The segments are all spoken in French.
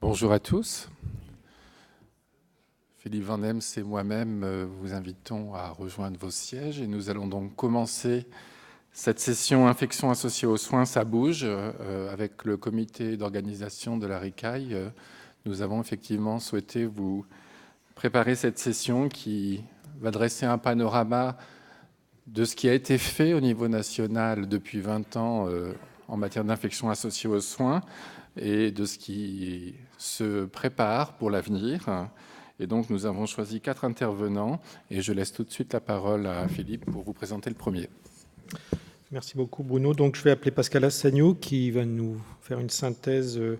Bonjour à tous. Philippe Van Hems et moi-même vous invitons à rejoindre vos sièges et nous allons donc commencer cette session infection associée aux soins, ça bouge, avec le comité d'organisation de la RICAI. Nous avons effectivement souhaité vous préparer cette session qui va dresser un panorama de ce qui a été fait au niveau national depuis 20 ans en matière d'infection associée aux soins et de ce qui se prépare pour l'avenir. Et donc, nous avons choisi 4 intervenants et je laisse tout de suite la parole à Philippe pour vous présenter le premier. Merci beaucoup, Bruno. Donc, je vais appeler Pascal Assagnou qui va nous faire une synthèse de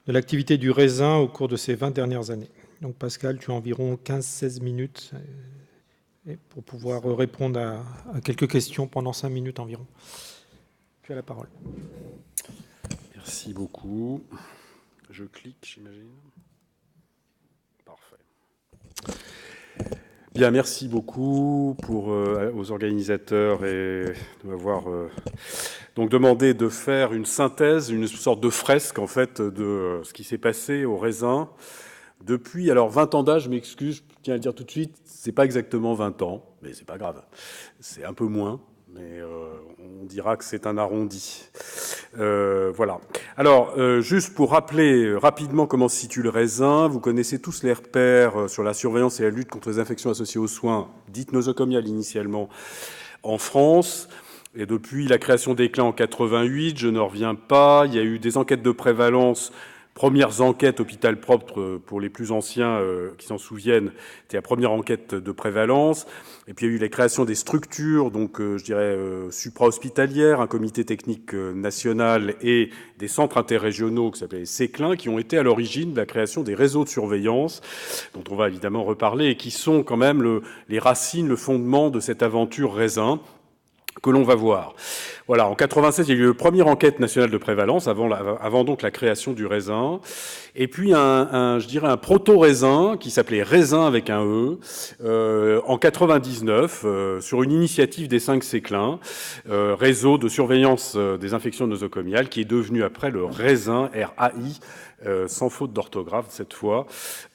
l'activité du raisin au cours de ces 20 dernières années. Donc, Pascal, tu as environ 15-16 minutes pour pouvoir répondre à quelques questions pendant 5 minutes environ. Tu as la parole. Merci beaucoup. Je clique, j'imagine. Parfait. Bien, merci beaucoup aux organisateurs et de m'avoir donc demandé de faire une synthèse, une sorte de fresque en fait de ce qui s'est passé au raisin depuis, alors 20 ans d'âge, je m'excuse, je tiens à le dire tout de suite, c'est pas exactement 20 ans, mais c'est pas grave, c'est un peu moins. Mais on dira que c'est un arrondi. Voilà. Alors, juste pour rappeler rapidement comment se situe le raisin, vous connaissez tous les repères sur la surveillance et la lutte contre les infections associées aux soins, dites nosocomiales initialement, en France. Et depuis la création des CLIN en 88, je ne reviens pas, il y a eu des enquêtes de prévalence. Premières enquêtes hôpital propre pour les plus anciens qui s'en souviennent, c'était la première enquête de prévalence. Et puis il y a eu la création des structures, donc je dirais supra-hospitalières, un comité technique national et des centres interrégionaux qui s'appelaient CECLIN, qui ont été à l'origine de la création des réseaux de surveillance, dont on va évidemment reparler, et qui sont quand même les racines, le fondement de cette aventure raisin que l'on va voir. Voilà, en 96, il y a eu la première enquête nationale de prévalence avant donc la création du raisin. Et puis je dirais un proto-raisin qui s'appelait Raisin avec un E, en 99, sur une initiative des 5 CECLIN, réseau de surveillance des infections nosocomiales, qui est devenu après le raisin, RAI, sans faute d'orthographe cette fois,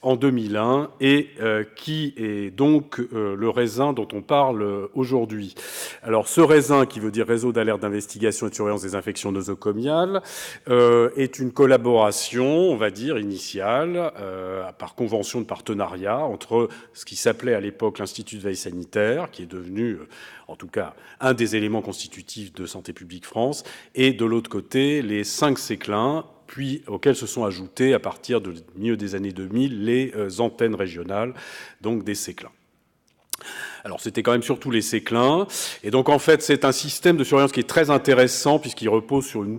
en 2001, et qui est donc le raisin dont on parle aujourd'hui. Alors ce raisin, qui veut dire Réseau d'alerte d'investigation et de surveillance des infections nosocomiales, est une collaboration, on va dire, initiale, par convention de partenariat entre ce qui s'appelait à l'époque l'Institut de veille sanitaire, qui est devenu, en tout cas, un des éléments constitutifs de Santé publique France, et de l'autre côté, les 5 CECLIN, puis auxquels se sont ajoutés, à partir du milieu des années 2000, les antennes régionales, donc des CECLIN. Alors, c'était quand même surtout les CECLIN. Et donc, en fait, c'est un système de surveillance qui est très intéressant puisqu'il repose sur un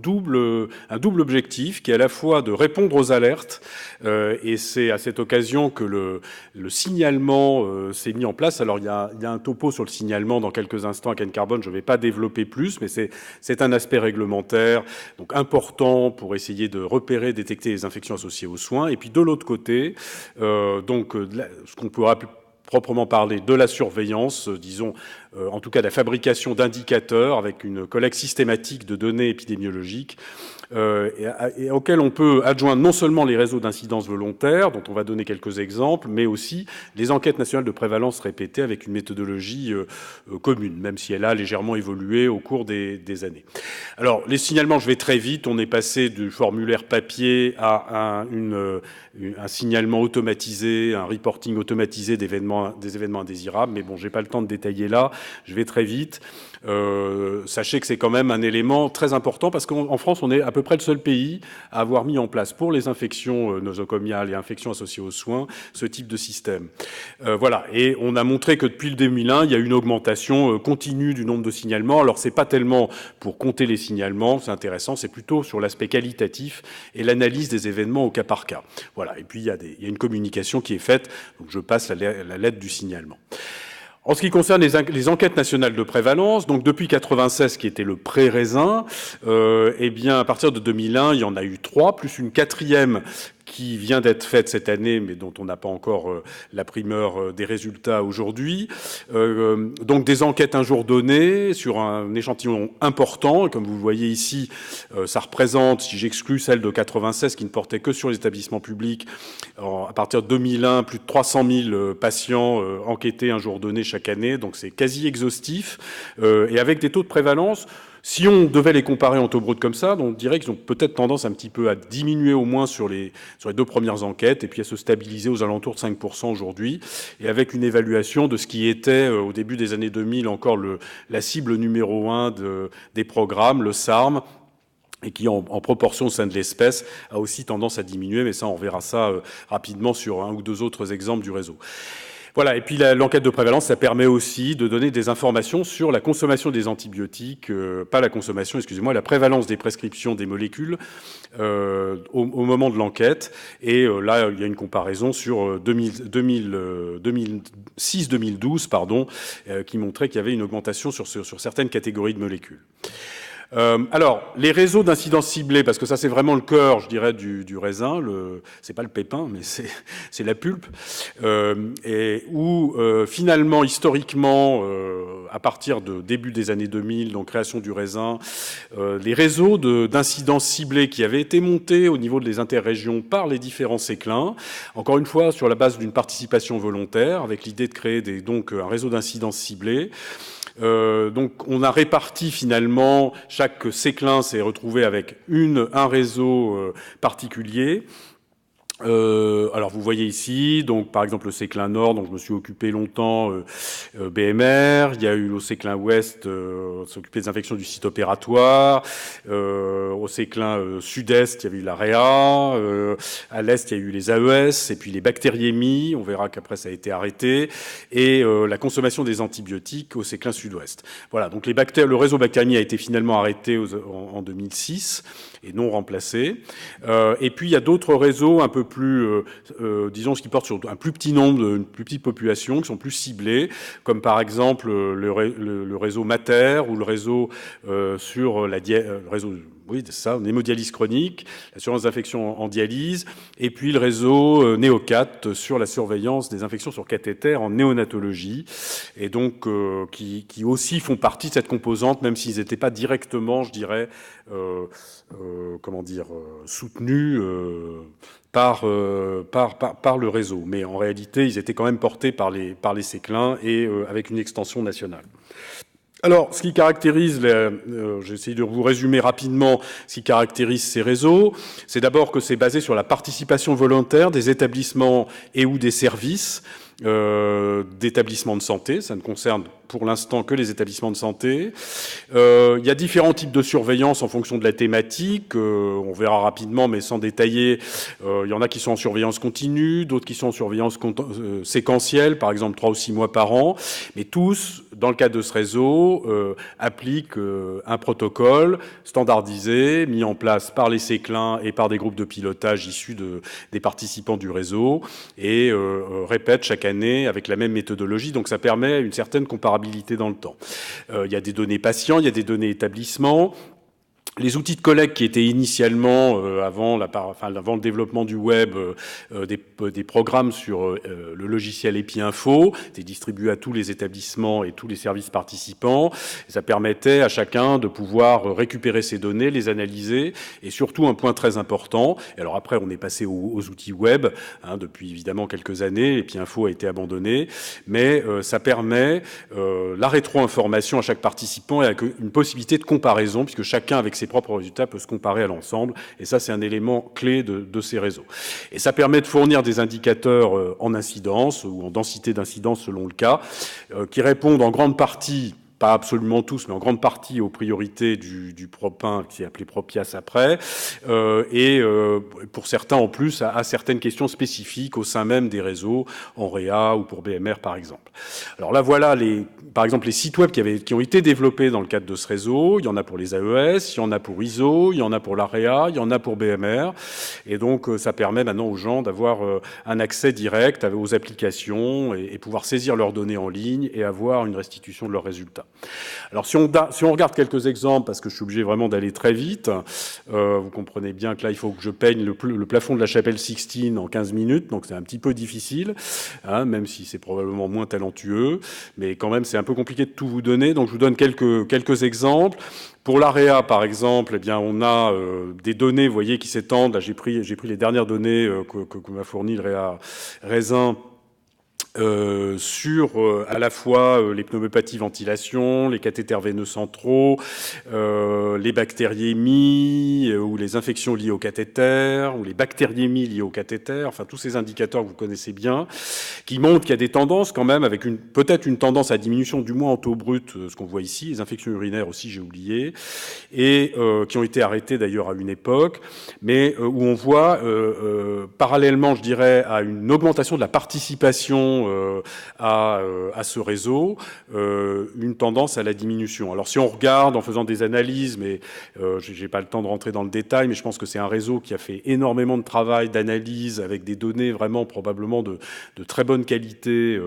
double objectif qui est à la fois de répondre aux alertes. Et c'est à cette occasion que le signalement s'est mis en place. Alors, il y a un topo sur le signalement dans quelques instants à Ken Carbone. Je ne vais pas développer plus, mais c'est un aspect réglementaire, donc important pour essayer de repérer, détecter les infections associées aux soins. Et puis, de l'autre côté, ce qu'on peut appeler proprement parler de la surveillance, disons, en tout cas de la fabrication d'indicateurs avec une collecte systématique de données épidémiologiques et auxquels on peut adjoindre non seulement les réseaux d'incidence volontaire, dont on va donner quelques exemples, mais aussi les enquêtes nationales de prévalence répétées avec une méthodologie commune, même si elle a légèrement évolué au cours des années. Alors, les signalements, je vais très vite. On est passé du formulaire papier à un signalement automatisé, un reporting automatisé des événements indésirables. Mais bon, j'ai pas le temps de détailler là. Je vais très vite. Sachez que c'est quand même un élément très important parce qu'en France, on est à peu près le seul pays à avoir mis en place pour les infections nosocomiales et infections associées aux soins ce type de système. Voilà. Et on a montré que depuis le 2001, il y a une augmentation continue du nombre de signalements. Alors, c'est pas tellement pour compter les signalements, c'est intéressant, c'est plutôt sur l'aspect qualitatif et l'analyse des événements au cas par cas. Voilà. Et puis, il y a une communication qui est faite. Donc, je passe la lettre du signalement. En ce qui concerne les enquêtes nationales de prévalence, donc depuis 96, qui était le pré-raisin, eh bien, à partir de 2001, il y en a eu 3, plus une 4e qui vient d'être faite cette année, mais dont on n'a pas encore la primeur des résultats aujourd'hui. Donc des enquêtes un jour donné sur un échantillon important. Et comme vous le voyez ici, ça représente, si j'exclus celle de 96 qui ne portait que sur les établissements publics, à partir de 2001, plus de 300 000 patients enquêtés un jour donné chaque année. Donc c'est quasi exhaustif et avec des taux de prévalence. Si on devait les comparer en taux brut comme ça, on dirait qu'ils ont peut-être tendance un petit peu à diminuer au moins sur les 2 premières enquêtes et puis à se stabiliser aux alentours de 5% aujourd'hui, et avec une évaluation de ce qui était au début des années 2000 encore la cible numéro 1 des programmes, le SARM, et qui, en proportion au sein de l'espèce, a aussi tendance à diminuer, mais ça, on verra ça rapidement sur un ou deux autres exemples du réseau. Voilà, et puis l'enquête de prévalence, ça permet aussi de donner des informations sur la consommation des antibiotiques, pas la consommation, excusez-moi, la prévalence des prescriptions des molécules au moment de l'enquête. Et là, il y a une comparaison sur 2006-2012, qui montrait qu'il y avait une augmentation sur certaines catégories de molécules. Alors, les réseaux d'incidence ciblée, parce que ça c'est vraiment le cœur, je dirais, du raisin, c'est pas le pépin, mais c'est la pulpe, et où finalement, historiquement, à partir de début des années 2000, donc création du raisin, les réseaux d'incidence ciblée qui avaient été montés au niveau des interrégions par les différents séclins, encore une fois sur la base d'une participation volontaire, avec l'idée de créer donc un réseau d'incidence ciblée. Donc on a réparti finalement, chaque séclin s'est retrouvé avec un réseau particulier. Alors vous voyez ici, donc par exemple le Séclin Nord, donc je me suis occupé longtemps BMR, il y a eu au Séclin Ouest s'occuper des infections du site opératoire, au Séclin Sud-Est il y avait eu la REA, à l'Est il y a eu les AES et puis les bactériémies, on verra qu'après ça a été arrêté, et la consommation des antibiotiques au Séclin Sud-Ouest. Voilà, donc le réseau bactériémie a été finalement arrêté en 2006 et non remplacé. Et puis il y a d'autres réseaux un peu plus, disons, qui portent sur un plus petit nombre, une plus petite population, qui sont plus ciblés, comme par exemple le réseau Mater ou le réseau sur le réseau. Oui, c'est ça, une hémodialyse chronique, l'assurance d'infection en dialyse, et puis le réseau Néocat sur la surveillance des infections sur cathéter en néonatologie, et donc qui aussi font partie de cette composante, même s'ils n'étaient pas directement, je dirais, soutenus par le réseau. Mais en réalité, ils étaient quand même portés par les séclins et avec une extension nationale. Alors, ce qui caractérise, j'essaie de vous résumer rapidement ce qui caractérise ces réseaux, c'est d'abord que c'est basé sur la participation volontaire des établissements et ou des services d'établissements de santé. Ça ne concerne pour l'instant que les établissements de santé. Il y a différents types de surveillance en fonction de la thématique. On verra rapidement, mais sans détailler. Il y en a qui sont en surveillance continue, d'autres qui sont en surveillance séquentielle, par exemple 3 ou 6 mois par an. Mais tous, dans le cadre de ce réseau, appliquent un protocole standardisé, mis en place par les séclins et par des groupes de pilotage issus des participants du réseau, et répètent chaque année avec la même méthodologie. Donc ça permet une certaine comparabilité dans le temps. Il y a des données patients, il y a des données établissements. Les outils de collecte qui étaient initialement, avant le développement du web, des programmes sur le logiciel EpiInfo, étaient distribués à tous les établissements et tous les services participants. Et ça permettait à chacun de pouvoir récupérer ces données, les analyser, et surtout un point très important. Et alors après, on est passé aux outils web, depuis évidemment quelques années. EpiInfo a été abandonné, mais ça permet la rétro-information à chaque participant et avec une possibilité de comparaison, puisque chacun avec ses propres résultats peut se comparer à l'ensemble, et ça c'est un élément clé de ces réseaux. Et ça permet de fournir des indicateurs en incidence ou en densité d'incidence selon le cas, qui répondent en grande partie, pas absolument tous, mais en grande partie aux priorités du PROP1, qui est appelé PROPIAS après, et pour certains en plus à certaines questions spécifiques au sein même des réseaux, en REA ou pour BMR par exemple. Alors là voilà par exemple les sites web qui ont été développés dans le cadre de ce réseau. Il y en a pour les AES, il y en a pour ISO, il y en a pour l'AREA, il y en a pour BMR, et donc ça permet maintenant aux gens d'avoir un accès direct aux applications et pouvoir saisir leurs données en ligne et avoir une restitution de leurs résultats. Alors si on regarde quelques exemples, parce que je suis obligé vraiment d'aller très vite, vous comprenez bien que là il faut que je peigne le plafond de la chapelle Sixtine en 15 minutes, donc c'est un petit peu difficile, hein, même si c'est probablement moins talentueux, mais quand même c'est un peu compliqué de tout vous donner, donc je vous donne quelques exemples. Pour l'AREA, par exemple, eh bien, on a des données, vous voyez, qui s'étendent. Là, j'ai pris les dernières données que m'a fournies le REA Raisin sur à la fois les pneumopathies ventilation, les cathéters veineux centraux, les bactériémies ou les infections liées au cathéter, ou les bactériémies liées au cathéter, enfin tous ces indicateurs que vous connaissez bien, qui montrent qu'il y a des tendances quand même, avec peut-être une tendance à diminution du moins en taux brut, ce qu'on voit ici, les infections urinaires aussi, j'ai oublié, et qui ont été arrêtées d'ailleurs à une époque, mais où on voit parallèlement, je dirais, à une augmentation de la participation à ce réseau, une tendance à la diminution. Alors si on regarde en faisant des analyses, mais j'ai pas le temps de rentrer dans le détail, mais je pense que c'est un réseau qui a fait énormément de travail, d'analyse, avec des données vraiment probablement de très bonne qualité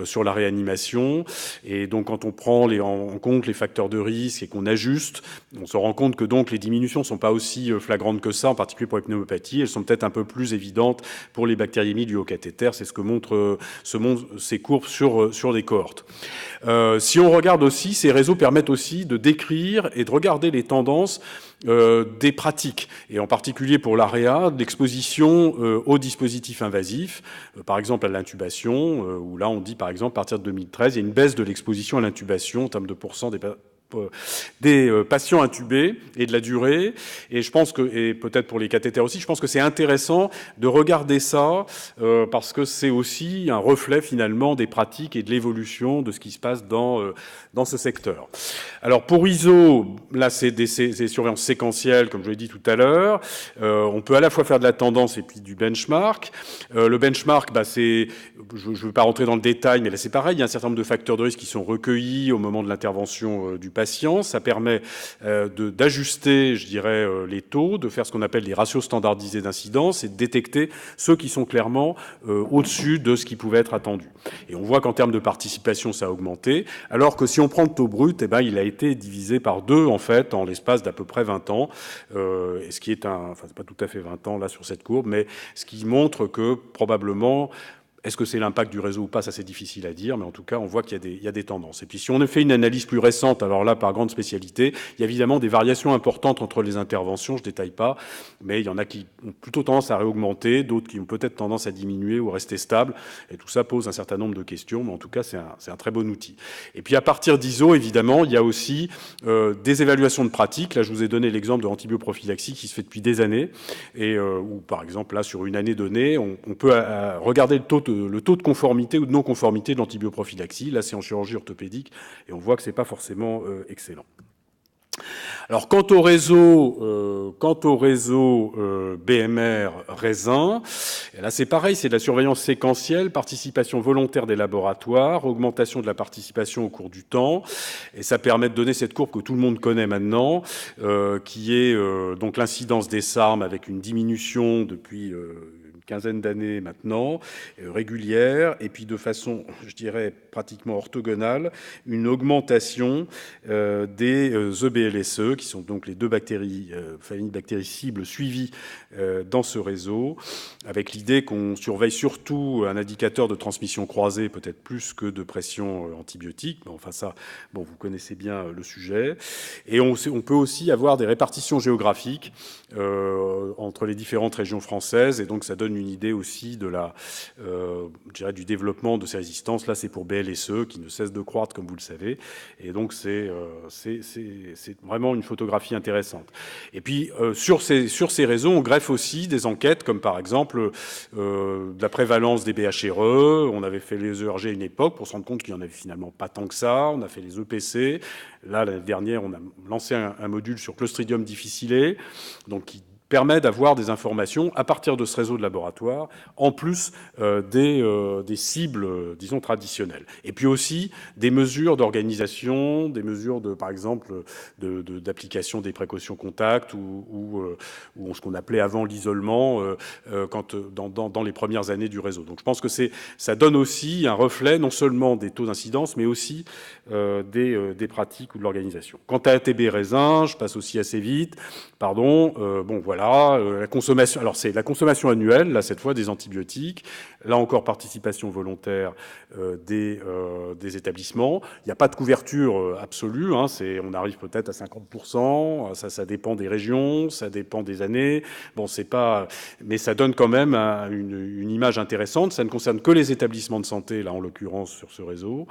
sur la réanimation. Et donc quand on prend en compte les facteurs de risque et qu'on ajuste, on se rend compte que donc les diminutions sont pas aussi flagrantes que ça, en particulier pour les pneumopathies. Elles sont peut-être un peu plus évidentes pour les bactériémies dues au cathéter. C'est ce que montrent ces courbes sur des cohortes. Si on regarde aussi, ces réseaux permettent aussi de décrire et de regarder les tendances des pratiques, et en particulier pour l'AREA, l'exposition aux dispositifs invasifs, par exemple à l'intubation, où là on dit par exemple à partir de 2013, il y a une baisse de l'exposition à l'intubation en termes de pourcent des patients intubés et de la durée. Et je pense que, et peut-être pour les cathéters aussi, je pense que c'est intéressant de regarder ça parce que c'est aussi un reflet finalement des pratiques et de l'évolution de ce qui se passe dans ce secteur. Alors pour ISO, là c'est des surveillances séquentielles, comme je l'ai dit tout à l'heure. On peut à la fois faire de la tendance et puis du benchmark. Le benchmark, c'est, je ne veux pas rentrer dans le détail, mais là c'est pareil, il y a un certain nombre de facteurs de risque qui sont recueillis au moment de l'intervention du patient. Ça permet d'ajuster, je dirais, les taux, de faire ce qu'on appelle des ratios standardisés d'incidence et de détecter ceux qui sont clairement au-dessus de ce qui pouvait être attendu. Et on voit qu'en termes de participation, ça a augmenté, alors que si on prend le taux brut, il a été divisé par 2, en fait, en l'espace d'à peu près 20 ans, et ce qui est enfin, c'est pas tout à fait 20 ans, là, sur cette courbe, mais ce qui montre que, probablement, est-ce que c'est l'impact du réseau ou pas? Ça, c'est difficile à dire, mais en tout cas, on voit qu'il y a des tendances. Et puis, si on fait une analyse plus récente, alors là, par grande spécialité, il y a évidemment des variations importantes entre les interventions, je détaille pas, mais il y en a qui ont plutôt tendance à réaugmenter, d'autres qui ont peut-être tendance à diminuer ou à rester stables, et tout ça pose un certain nombre de questions, mais en tout cas, c'est un très bon outil. Et puis, à partir d'ISO, évidemment, il y a aussi des évaluations de pratique. Là, je vous ai donné l'exemple de l'antibioprophylaxie qui se fait depuis des années, et où, par exemple, là, sur une année donnée, on peut regarder le taux de conformité ou de non-conformité de l'antibioprophylaxie. Là, c'est en chirurgie orthopédique, et on voit que c'est pas forcément excellent. Alors, quant au réseau BMR Raisin, là c'est pareil, c'est de la surveillance séquentielle, participation volontaire des laboratoires, augmentation de la participation au cours du temps, et ça permet de donner cette courbe que tout le monde connaît maintenant, qui est donc l'incidence des SARM avec une diminution depuis quinzaine d'années maintenant, régulière, et puis de façon, je dirais, pratiquement orthogonale, une augmentation des EBLSE, qui sont donc les deux familles de bactéries cibles suivies dans ce réseau, avec l'idée qu'on surveille surtout un indicateur de transmission croisée, peut-être plus que de pression antibiotique, mais enfin ça, bon, vous connaissez bien le sujet. Et on peut aussi avoir des répartitions géographiques entre les différentes régions françaises, et donc ça donne une idée aussi de je dirais, du développement de ces résistances. Là, c'est pour BLSE, qui ne cesse de croître, comme vous le savez, et donc c'est vraiment une photographie intéressante. Et puis, sur ces réseaux, on greffe aussi des enquêtes, comme par exemple de la prévalence des BHRE. On avait fait les ERG à une époque pour se rendre compte qu'il n'y en avait finalement pas tant que ça. On a fait les EPC. Là, l'année dernière, on a lancé un module sur Clostridium difficile, donc qui permet d'avoir des informations à partir de ce réseau de laboratoires, en plus des cibles, disons, traditionnelles. Et puis aussi des mesures d'organisation, des mesures, par exemple, d'application des précautions contact ou ce qu'on appelait avant l'isolement dans les premières années du réseau. Donc je pense que ça donne aussi un reflet non seulement des taux d'incidence, mais aussi des pratiques ou de l'organisation. Quant à ATB raisin, je passe aussi assez vite, pardon, voilà, la consommation, alors c'est la consommation annuelle, là cette fois des antibiotiques, là encore participation volontaire des établissements. Il n'y a pas de couverture absolue, hein, on arrive peut-être à 50%, ça dépend des régions, ça dépend des années, mais ça donne quand même une image intéressante. Ça ne concerne que les établissements de santé, là en l'occurrence sur ce réseau,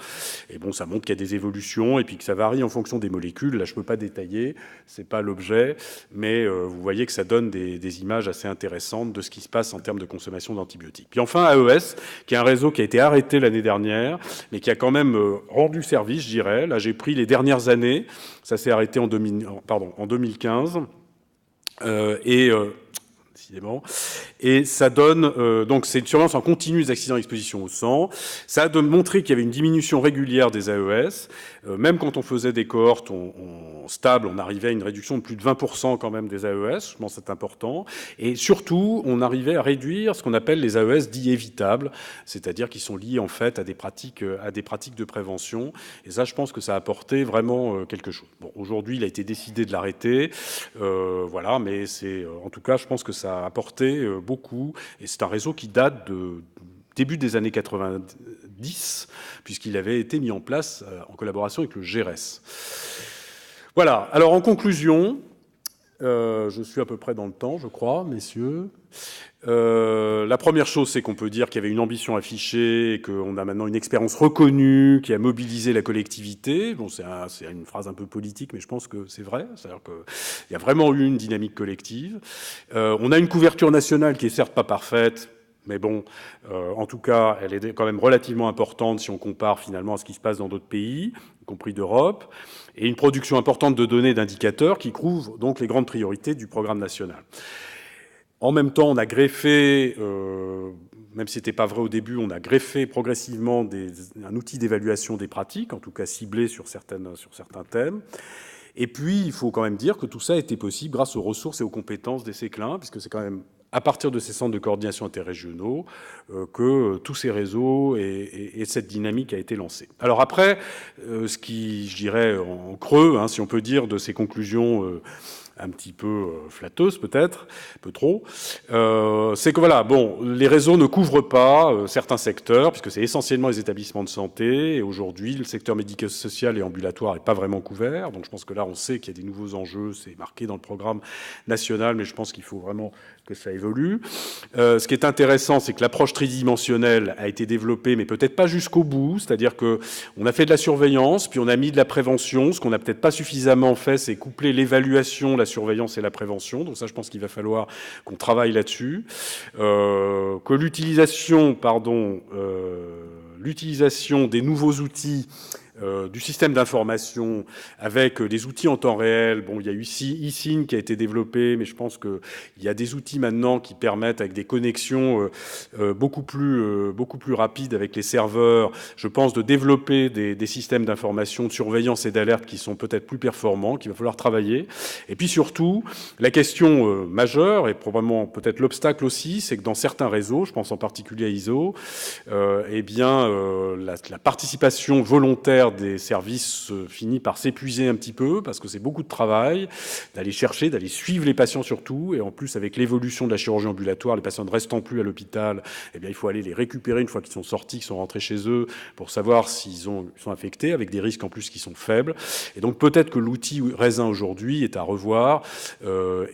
et ça montre qu'il y a des évolutions et puis que ça varie en fonction des molécules. Là je peux pas détailler, c'est pas l'objet, mais vous voyez que ça donne des images assez intéressantes de ce qui se passe en termes de consommation d'antibiotiques. Puis enfin AES, qui est un réseau qui a été arrêté l'année dernière, mais qui a quand même rendu service, je dirais. Là j'ai pris les dernières années, ça s'est arrêté en 2015, décidément. Et ça donne, donc c'est une surveillance en continu des accidents d'exposition au sang. Ça a montré qu'il y avait une diminution régulière des AES. Même quand on faisait des cohortes stables, on arrivait à une réduction de plus de 20% quand même des AES. Je pense que c'est important. Et surtout, on arrivait à réduire ce qu'on appelle les AES dits évitables, c'est-à-dire qui sont liés en fait à des pratiques de prévention. Et ça, je pense que ça a apporté vraiment quelque chose. Bon, aujourd'hui, il a été décidé de l'arrêter. Voilà, mais en tout cas, je pense que ça a apporté beaucoup. Et c'est un réseau qui date de début des années 90, puisqu'il avait été mis en place en collaboration avec le GRS. Voilà. Alors, en conclusion, je suis à peu près dans le temps, je crois, messieurs. La première chose, c'est qu'on peut dire qu'il y avait une ambition affichée, et qu'on a maintenant une expérience reconnue qui a mobilisé la collectivité. Bon, c'est une phrase un peu politique, mais je pense que c'est vrai. C'est-à-dire qu'il y a vraiment eu une dynamique collective. On a une couverture nationale qui est certes pas parfaite, mais bon, en tout cas, elle est quand même relativement importante si on compare finalement à ce qui se passe dans d'autres pays, y compris d'Europe, et une production importante de données et d'indicateurs qui couvrent donc les grandes priorités du programme national. En même temps, on a greffé, même si ce n'était pas vrai au début, on a greffé progressivement un outil d'évaluation des pratiques, en tout cas ciblé sur certains thèmes. Et puis, il faut quand même dire que tout ça a été possible grâce aux ressources et aux compétences des CECLIN, puisque c'est quand même à partir de ces centres de coordination interrégionaux que tous ces réseaux et cette dynamique a été lancée. Alors après, ce qui, je dirais, en creux, hein, si on peut dire, de ces conclusions un petit peu flatteuse peut-être, un peu trop, c'est que voilà, bon, les réseaux ne couvrent pas certains secteurs, puisque c'est essentiellement les établissements de santé, et aujourd'hui, le secteur médico-social et ambulatoire n'est pas vraiment couvert, donc je pense que là, on sait qu'il y a des nouveaux enjeux, c'est marqué dans le programme national, mais je pense qu'il faut vraiment que ça évolue. Ce qui est intéressant, c'est que l'approche tridimensionnelle a été développée, mais peut-être pas jusqu'au bout, c'est-à-dire que on a fait de la surveillance, puis on a mis de la prévention. Ce qu'on n'a peut-être pas suffisamment fait, c'est coupler l'évaluation, la surveillance et la prévention. Donc ça, je pense qu'il va falloir qu'on travaille là-dessus. Que l'utilisation des nouveaux outils du système d'information avec des outils en temps réel. Bon, il y a eu eSIGN qui a été développé, mais je pense qu'il y a des outils maintenant qui permettent, avec des connexions beaucoup plus rapides avec les serveurs, je pense, de développer des systèmes d'information, de surveillance et d'alerte qui sont peut-être plus performants, qu'il va falloir travailler. Et puis surtout, la question majeure, et probablement peut-être l'obstacle aussi, c'est que dans certains réseaux, je pense en particulier à ISO, la participation volontaire des services finit par s'épuiser un petit peu, parce que c'est beaucoup de travail, d'aller chercher, d'aller suivre les patients surtout, et en plus avec l'évolution de la chirurgie ambulatoire, les patients ne restant plus à l'hôpital, il faut aller les récupérer une fois qu'ils sont sortis, qu'ils sont rentrés chez eux, pour savoir s'ils sont infectés, avec des risques en plus qui sont faibles. Et donc peut-être que l'outil raisin aujourd'hui est à revoir,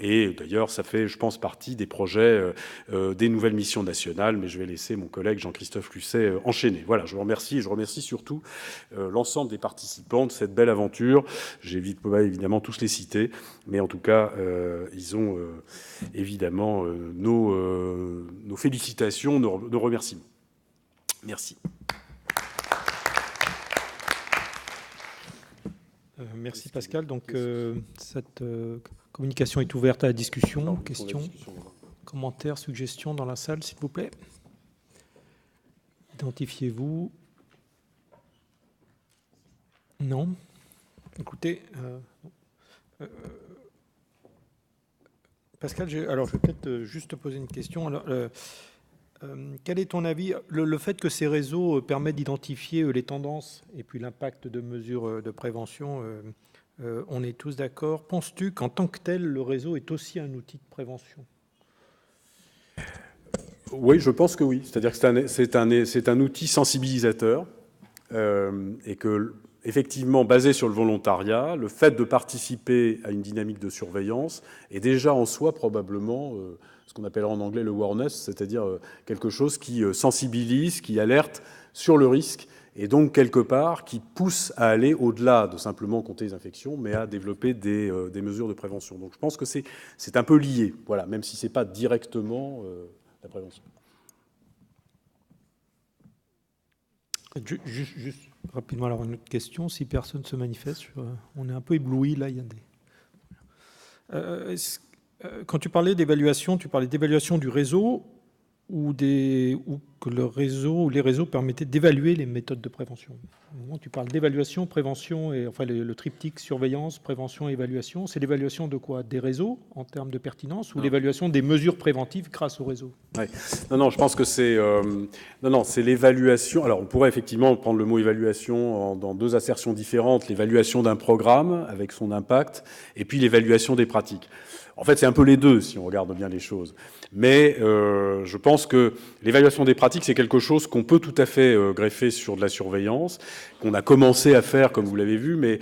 et d'ailleurs ça fait, je pense, partie des projets des nouvelles missions nationales, mais je vais laisser mon collègue Jean-Christophe Lucet enchaîner. Voilà, je vous remercie, et je remercie surtout l'ensemble des participants de cette belle aventure. J'évite pas évidemment tous les citer, mais en tout cas, ils ont évidemment nos félicitations, nos remerciements. Merci. Merci Pascal. Donc, communication est ouverte à la discussion. Questions, commentaires, suggestions dans la salle, s'il vous plaît. Identifiez-vous. Non. Écoutez, Pascal, alors je vais peut-être juste te poser une question. Alors, quel est ton avis? Le fait que ces réseaux permettent d'identifier les tendances et puis l'impact de mesures de prévention, on est tous d'accord. Penses-tu qu'en tant que tel, le réseau est aussi un outil de prévention? Oui, je pense que oui. C'est-à-dire que c'est un outil sensibilisateur et que, effectivement, basé sur le volontariat, le fait de participer à une dynamique de surveillance est déjà en soi probablement ce qu'on appellera en anglais le awareness, c'est-à-dire quelque chose qui sensibilise, qui alerte sur le risque et donc quelque part qui pousse à aller au-delà de simplement compter les infections, mais à développer des mesures de prévention. Donc je pense que c'est un peu lié, voilà, même si c'est pas directement la prévention. Juste rapidement, alors une autre question. Si personne se manifeste, on est un peu ébloui, là, il y a des... quand tu parlais d'évaluation, tu parlais d'évaluation du réseau ou que le réseau ou les réseaux permettaient d'évaluer les méthodes de prévention. Au moment où tu parles d'évaluation, prévention, et enfin le triptyque surveillance, prévention et évaluation, c'est l'évaluation de quoi? Des réseaux en termes de pertinence ou l'évaluation des mesures préventives grâce au réseau? Ouais. Non, je pense que c'est c'est l'évaluation. Alors, on pourrait effectivement prendre le mot évaluation dans deux assertions différentes, l'évaluation d'un programme avec son impact, et puis l'évaluation des pratiques. En fait, c'est un peu les deux, si on regarde bien les choses. Mais je pense que l'évaluation des pratiques, c'est quelque chose qu'on peut tout à fait greffer sur de la surveillance, qu'on a commencé à faire, comme vous l'avez vu, mais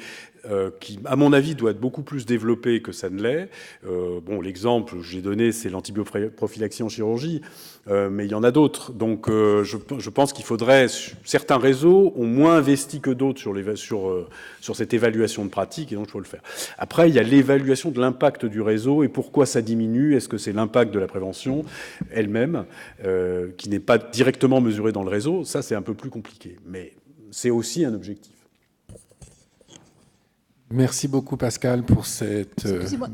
qui, à mon avis, doit être beaucoup plus développé que ça ne l'est. Bon, l'exemple que j'ai donné, c'est l'antibioprophylaxie en chirurgie, mais il y en a d'autres. Donc, je pense qu'il faudrait... Certains réseaux ont moins investi que d'autres sur cette évaluation de pratique, et donc il faut le faire. Après, il y a l'évaluation de l'impact du réseau et pourquoi ça diminue. Est-ce que c'est l'impact de la prévention elle-même, qui n'est pas directement mesurée dans le réseau? Ça, c'est un peu plus compliqué, mais c'est aussi un objectif. Merci beaucoup, Pascal, pour cette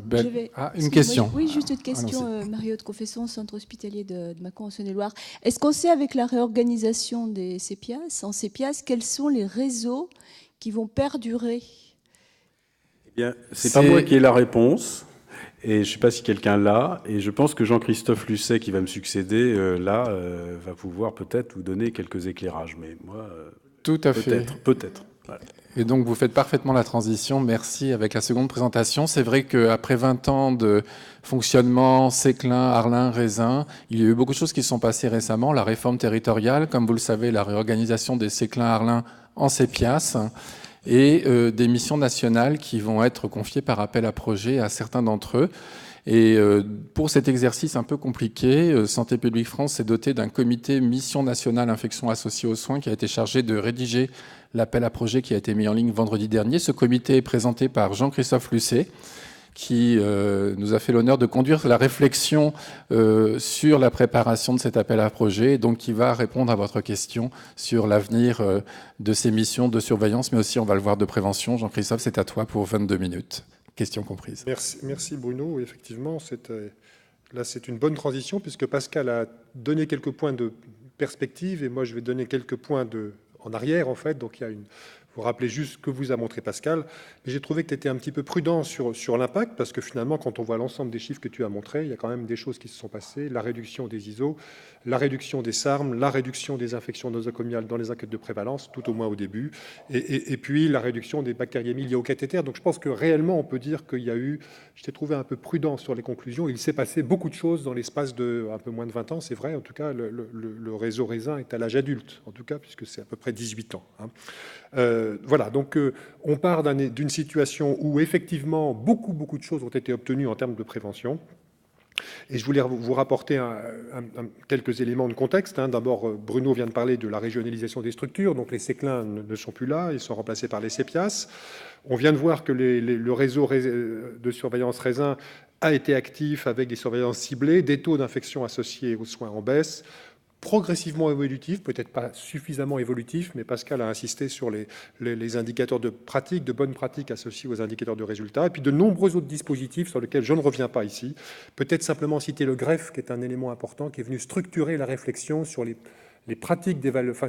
belle... une question. Oui, juste une question. Mario de Confession, centre hospitalier de Mâcon, en Saône-et-Loire. Est-ce qu'on sait, avec la réorganisation des CEPIAS, en CEPIAS, quels sont les réseaux qui vont perdurer? Eh bien, c'est pas moi qui ai la réponse. Et je ne sais pas si quelqu'un l'a. Et je pense que Jean-Christophe Lucet, qui va me succéder, va pouvoir peut-être vous donner quelques éclairages. Mais moi, tout à fait. Peut-être. Voilà. Et donc, vous faites parfaitement la transition. Merci. Avec la seconde présentation, c'est vrai qu'après 20 ans de fonctionnement, Séclin, Arlin, Raisin, il y a eu beaucoup de choses qui sont passées récemment. La réforme territoriale, comme vous le savez, la réorganisation des Séclin, Arlin en CEPIAS, et des missions nationales qui vont être confiées par appel à projet à certains d'entre eux. Et pour cet exercice un peu compliqué, Santé publique France s'est doté d'un comité mission nationale infections associées aux soins qui a été chargé de rédiger l'appel à projet qui a été mis en ligne vendredi dernier. Ce comité est présenté par Jean-Christophe Lucet, qui nous a fait l'honneur de conduire la réflexion sur la préparation de cet appel à projet, et donc qui va répondre à votre question sur l'avenir de ces missions de surveillance, mais aussi, on va le voir, de prévention. Jean-Christophe, c'est à toi pour 22 minutes. Questions comprises. Merci Bruno. Effectivement, là, c'est une bonne transition, puisque Pascal a donné quelques points de perspective, et moi, je vais donner quelques points en arrière, en fait. Donc, vous rappelez juste ce que vous a montré Pascal. Mais j'ai trouvé que tu étais un petit peu prudent sur l'impact, parce que finalement, quand on voit l'ensemble des chiffres que tu as montrés, il y a quand même des choses qui se sont passées. La réduction des ISO, la réduction des SARM, la réduction des infections nosocomiales dans les enquêtes de prévalence, tout au moins au début, et puis la réduction des bactériémies liées au cathéter. Donc je pense que réellement, on peut dire qu'il y a eu... Je t'ai trouvé un peu prudent sur les conclusions. Il s'est passé beaucoup de choses dans l'espace de un peu moins de 20 ans. C'est vrai, en tout cas, le réseau Raisin est à l'âge adulte, en tout cas, puisque c'est à peu près 18 ans. Voilà, donc on part d'une situation où effectivement beaucoup de choses ont été obtenues en termes de prévention. Et je voulais vous rapporter quelques éléments de contexte. D'abord, Bruno vient de parler de la régionalisation des structures. Donc les Séclin ne sont plus là, ils sont remplacés par les CEPIAS. On vient de voir que le réseau de surveillance Raisin a été actif avec des surveillances ciblées, des taux d'infection associés aux soins en baisse. progressivement évolutif, peut-être pas suffisamment évolutif, mais Pascal a insisté sur les indicateurs de pratique, de bonnes pratiques associés aux indicateurs de résultats, et puis de nombreux autres dispositifs sur lesquels je ne reviens pas ici. Peut-être simplement citer le greffe, qui est un élément important, qui est venu structurer la réflexion sur les pratiques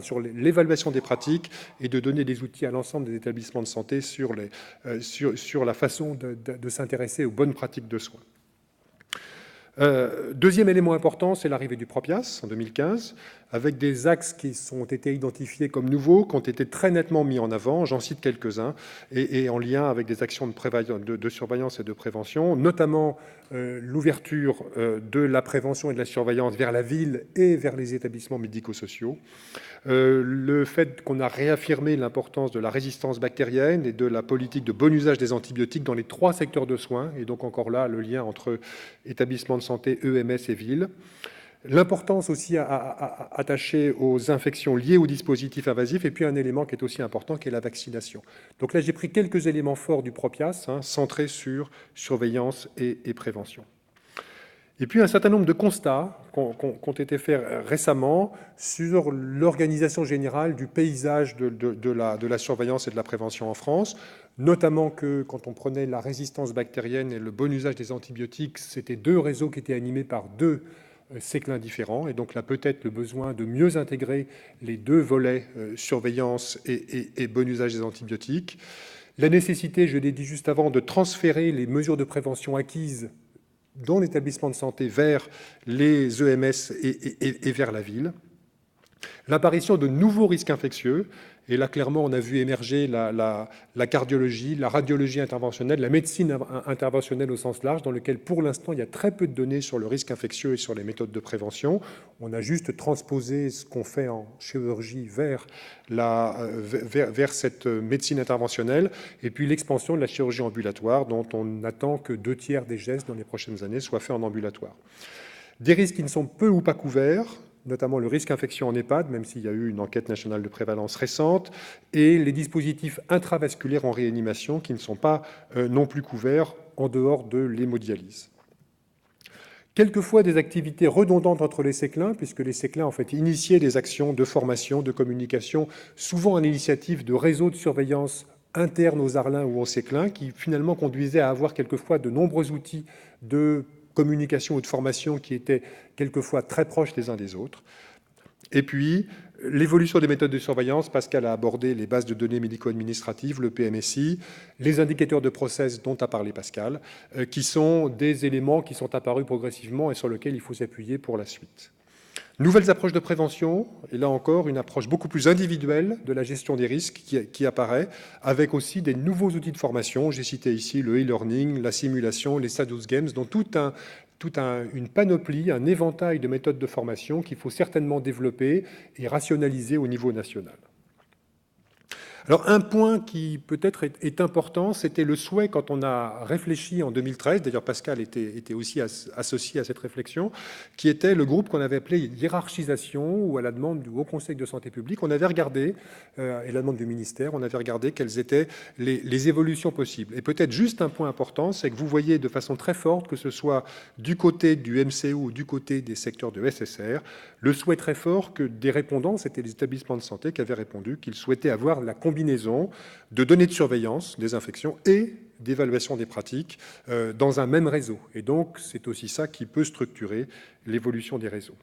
sur l'évaluation des pratiques et de donner des outils à l'ensemble des établissements de santé sur la façon de s'intéresser aux bonnes pratiques de soins. Deuxième élément important, c'est l'arrivée du Propias en 2015, avec des axes qui ont été identifiés comme nouveaux, qui ont été très nettement mis en avant. J'en cite quelques-uns, et en lien avec des actions de surveillance et de prévention, notamment l'ouverture de la prévention et de la surveillance vers la ville et vers les établissements médico-sociaux. Le fait qu'on a réaffirmé l'importance de la résistance bactérienne et de la politique de bon usage des antibiotiques dans les 3 secteurs de soins, et donc encore là, le lien entre établissements de santé, EMS et ville. L'importance aussi attachée aux infections liées aux dispositifs invasifs, et puis un élément qui est aussi important, qui est la vaccination. Donc là, j'ai pris quelques éléments forts du Propias, centrés sur surveillance et prévention. Et puis un certain nombre de constats qui ont été faits récemment sur l'organisation générale du paysage de la surveillance et de la prévention en France, notamment que quand on prenait la résistance bactérienne et le bon usage des antibiotiques, c'était 2 réseaux qui étaient animés par 2 séclins différents, et donc là peut-être le besoin de mieux intégrer les 2 volets surveillance et bon usage des antibiotiques. La nécessité, je l'ai dit juste avant, de transférer les mesures de prévention acquises dans l'établissement de santé vers les EMS et vers la ville. L'apparition de nouveaux risques infectieux, et là clairement on a vu émerger la cardiologie, la radiologie interventionnelle, la médecine interventionnelle au sens large, dans lequel pour l'instant il y a très peu de données sur le risque infectieux et sur les méthodes de prévention. On a juste transposé ce qu'on fait en chirurgie vers cette médecine interventionnelle, et puis l'expansion de la chirurgie ambulatoire, dont on attend que 2/3 des gestes dans les prochaines années soient faits en ambulatoire. Des risques qui ne sont peu ou pas couverts, notamment le risque infection en EHPAD, même s'il y a eu une enquête nationale de prévalence récente, et les dispositifs intravasculaires en réanimation qui ne sont pas non plus couverts en dehors de l'hémodialyse. Quelquefois des activités redondantes entre les séclins, puisque les séclins en fait initiaient des actions de formation, de communication, souvent à l'initiative de réseaux de surveillance internes aux Arlins ou aux séclins, qui finalement conduisaient à avoir quelquefois de nombreux outils de communication ou de formation qui étaient quelquefois très proches les uns des autres. Et puis, l'évolution des méthodes de surveillance, Pascal a abordé les bases de données médico-administratives, le PMSI, les indicateurs de process dont a parlé Pascal, qui sont des éléments qui sont apparus progressivement et sur lesquels il faut s'appuyer pour la suite. Nouvelles approches de prévention, et là encore, une approche beaucoup plus individuelle de la gestion des risques qui apparaît, avec aussi des nouveaux outils de formation. J'ai cité ici le e-learning, la simulation, les Sadus Games, dont une panoplie, un éventail de méthodes de formation qu'il faut certainement développer et rationaliser au niveau national. Alors un point qui peut-être est important, c'était le souhait quand on a réfléchi en 2013, d'ailleurs Pascal était aussi associé à cette réflexion, qui était le groupe qu'on avait appelé hiérarchisation, ou à la demande du Haut Conseil de santé publique, on avait regardé, et à la demande du ministère, on avait regardé quelles étaient les évolutions possibles. Et peut-être juste un point important, c'est que vous voyez de façon très forte, que ce soit du côté du MCO ou du côté des secteurs de SSR, le souhait très fort que des répondants, c'était les établissements de santé qui avaient répondu qu'ils souhaitaient avoir la combinaison de données de surveillance des infections et d'évaluation des pratiques dans un même réseau. Et donc, c'est aussi ça qui peut structurer l'évolution des réseaux.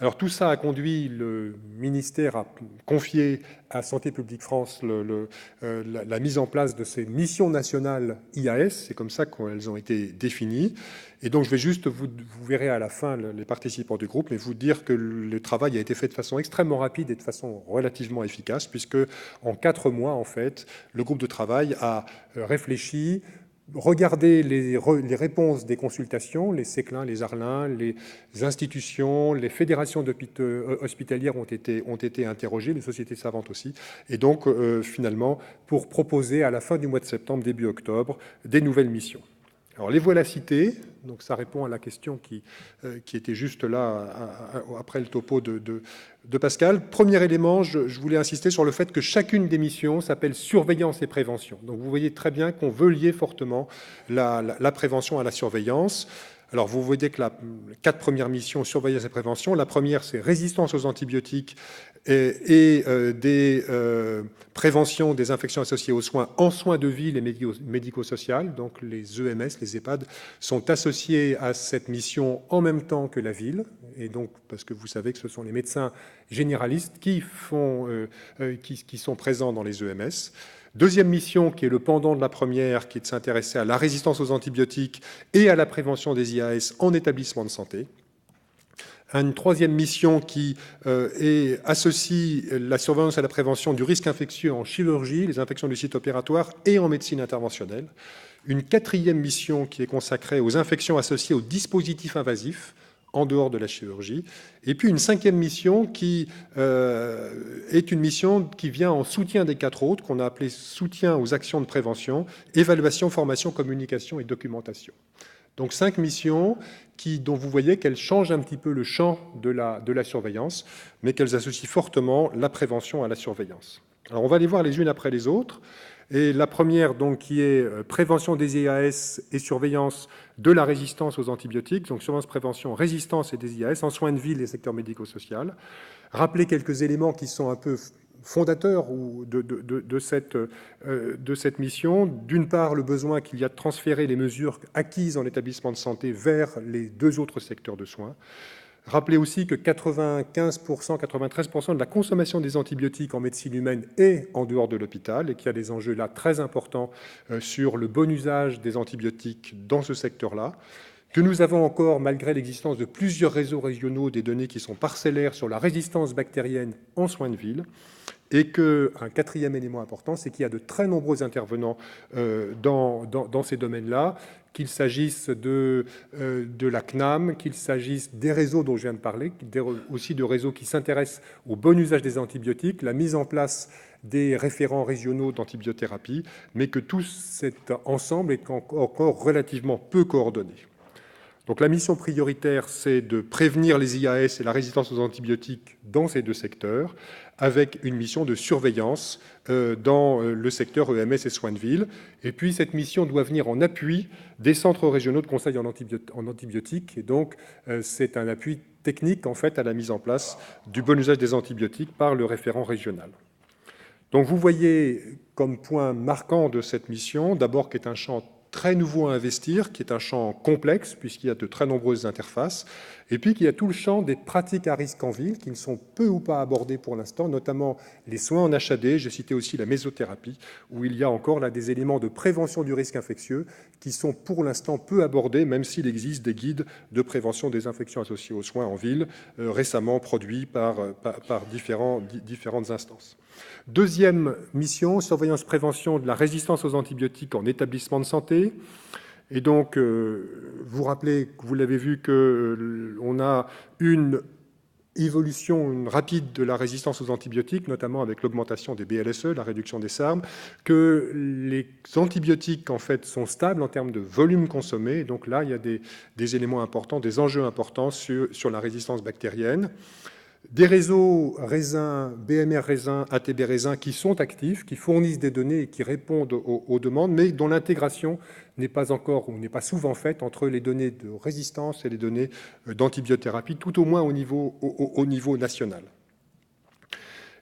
Alors tout ça a conduit le ministère à confier à Santé publique France la mise en place de ces missions nationales IAS, c'est comme ça qu'elles ont été définies. Et donc je vais juste, vous verrez à la fin les participants du groupe, mais vous dire que le travail a été fait de façon extrêmement rapide et de façon relativement efficace, puisque en 4 mois, en fait, le groupe de travail a réfléchi, regardez les réponses des consultations, les séclins, les Arlins, les institutions, les fédérations hospitalières ont été interrogées, les sociétés savantes aussi, et donc finalement pour proposer à la fin du mois de septembre, début octobre, des nouvelles missions. Alors les voilà citées, donc ça répond à la question qui était juste là après le topo de Pascal. Premier élément, je voulais insister sur le fait que chacune des missions s'appelle surveillance et prévention. Donc vous voyez très bien qu'on veut lier fortement la prévention à la surveillance, Alors, vous voyez que les 4 premières missions, surveillance et prévention, la première, c'est résistance aux antibiotiques et des préventions des infections associées aux soins en soins de ville et médico-social. Donc, les EMS, les EHPAD, sont associés à cette mission en même temps que la ville. Et donc, parce que vous savez que ce sont les médecins généralistes qui sont présents dans les EMS. Deuxième mission, qui est le pendant de la première, qui est de s'intéresser à la résistance aux antibiotiques et à la prévention des IAS en établissement de santé. Une troisième mission qui associe la surveillance et la prévention du risque infectieux en chirurgie, les infections du site opératoire et en médecine interventionnelle. Une quatrième mission qui est consacrée aux infections associées aux dispositifs invasifs en dehors de la chirurgie. Et puis une cinquième mission qui est une mission qui vient en soutien des 4 autres, qu'on a appelé soutien aux actions de prévention, évaluation, formation, communication et documentation. Donc 5 missions dont vous voyez qu'elles changent un petit peu le champ de la surveillance, mais qu'elles associent fortement la prévention à la surveillance. Alors on va les voir les unes après les autres. Et la première, donc, qui est prévention des IAS et surveillance de la résistance aux antibiotiques, donc surveillance, prévention, résistance et des IAS en soins de ville et secteur médico-social. Rappeler quelques éléments qui sont un peu fondateurs de cette mission. D'une part, le besoin qu'il y a de transférer les mesures acquises en établissement de santé vers les 2 autres secteurs de soins. Rappelez aussi que 95%, 93% de la consommation des antibiotiques en médecine humaine est en dehors de l'hôpital et qu'il y a des enjeux là très importants sur le bon usage des antibiotiques dans ce secteur-là. Que nous avons encore, malgré l'existence de plusieurs réseaux régionaux, des données qui sont parcellaires sur la résistance bactérienne en soins de ville. Et qu'un quatrième élément important, c'est qu'il y a de très nombreux intervenants dans ces domaines-là, qu'il s'agisse de la CNAM, qu'il s'agisse des réseaux dont je viens de parler, aussi de réseaux qui s'intéressent au bon usage des antibiotiques, la mise en place des référents régionaux d'antibiothérapie, mais que tout cet ensemble est encore relativement peu coordonné. Donc la mission prioritaire, c'est de prévenir les IAS et la résistance aux antibiotiques dans ces 2 secteurs, avec une mission de surveillance dans le secteur EMS et soins de ville. Et puis cette mission doit venir en appui des centres régionaux de conseil en antibiotiques. Et donc c'est un appui technique en fait à la mise en place du bon usage des antibiotiques par le référent régional. Donc vous voyez comme point marquant de cette mission, d'abord qu'il est un champ très nouveau à investir, qui est un champ complexe, puisqu'il y a de très nombreuses interfaces, et puis qu'il y a tout le champ des pratiques à risque en ville, qui ne sont peu ou pas abordées pour l'instant, notamment les soins en HAD, j'ai cité aussi la mésothérapie, où il y a encore là des éléments de prévention du risque infectieux qui sont pour l'instant peu abordés, même s'il existe des guides de prévention des infections associées aux soins en ville, récemment produits par différentes instances. Deuxième mission, surveillance prévention de la résistance aux antibiotiques en établissement de santé. Et donc, vous rappelez, vous l'avez vu, qu'on a une évolution rapide de la résistance aux antibiotiques, notamment avec l'augmentation des BLSE, la réduction des SARM, que les antibiotiques, en fait, sont stables en termes de volume consommé. Et donc là, il y a des éléments importants, des enjeux importants sur la résistance bactérienne. Des réseaux raisin, BMR raisin, ATB raisin qui sont actifs, qui fournissent des données et qui répondent aux demandes, mais dont l'intégration n'est pas encore ou n'est pas souvent faite entre les données de résistance et les données d'antibiothérapie, tout au moins au niveau national.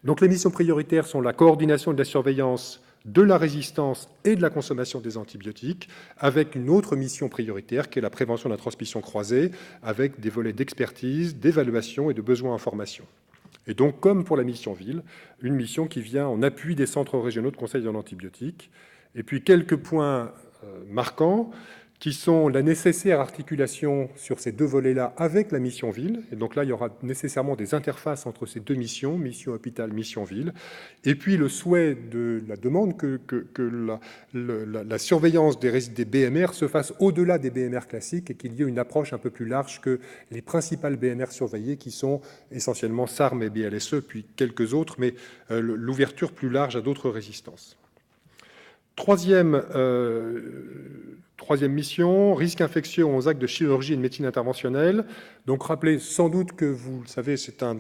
Donc les missions prioritaires sont la coordination de la surveillance de la résistance et de la consommation des antibiotiques, avec une autre mission prioritaire qui est la prévention de la transmission croisée, avec des volets d'expertise, d'évaluation et de besoins en formation. Et donc, comme pour la mission ville, une mission qui vient en appui des centres régionaux de conseil en antibiotiques. Et puis quelques points marquants qui sont la nécessaire articulation sur ces 2 volets-là avec la mission ville. Et donc là, il y aura nécessairement des interfaces entre ces 2 missions, mission hôpital, mission ville. Et puis le souhait de la demande que la surveillance des BMR se fasse au-delà des BMR classiques et qu'il y ait une approche un peu plus large que les principales BMR surveillées qui sont essentiellement SARM et BLSE, puis quelques autres, mais l'ouverture plus large à d'autres résistances. Troisième mission, risque infectieux aux actes de chirurgie et de médecine interventionnelle. Donc rappelez sans doute que vous le savez, c'est un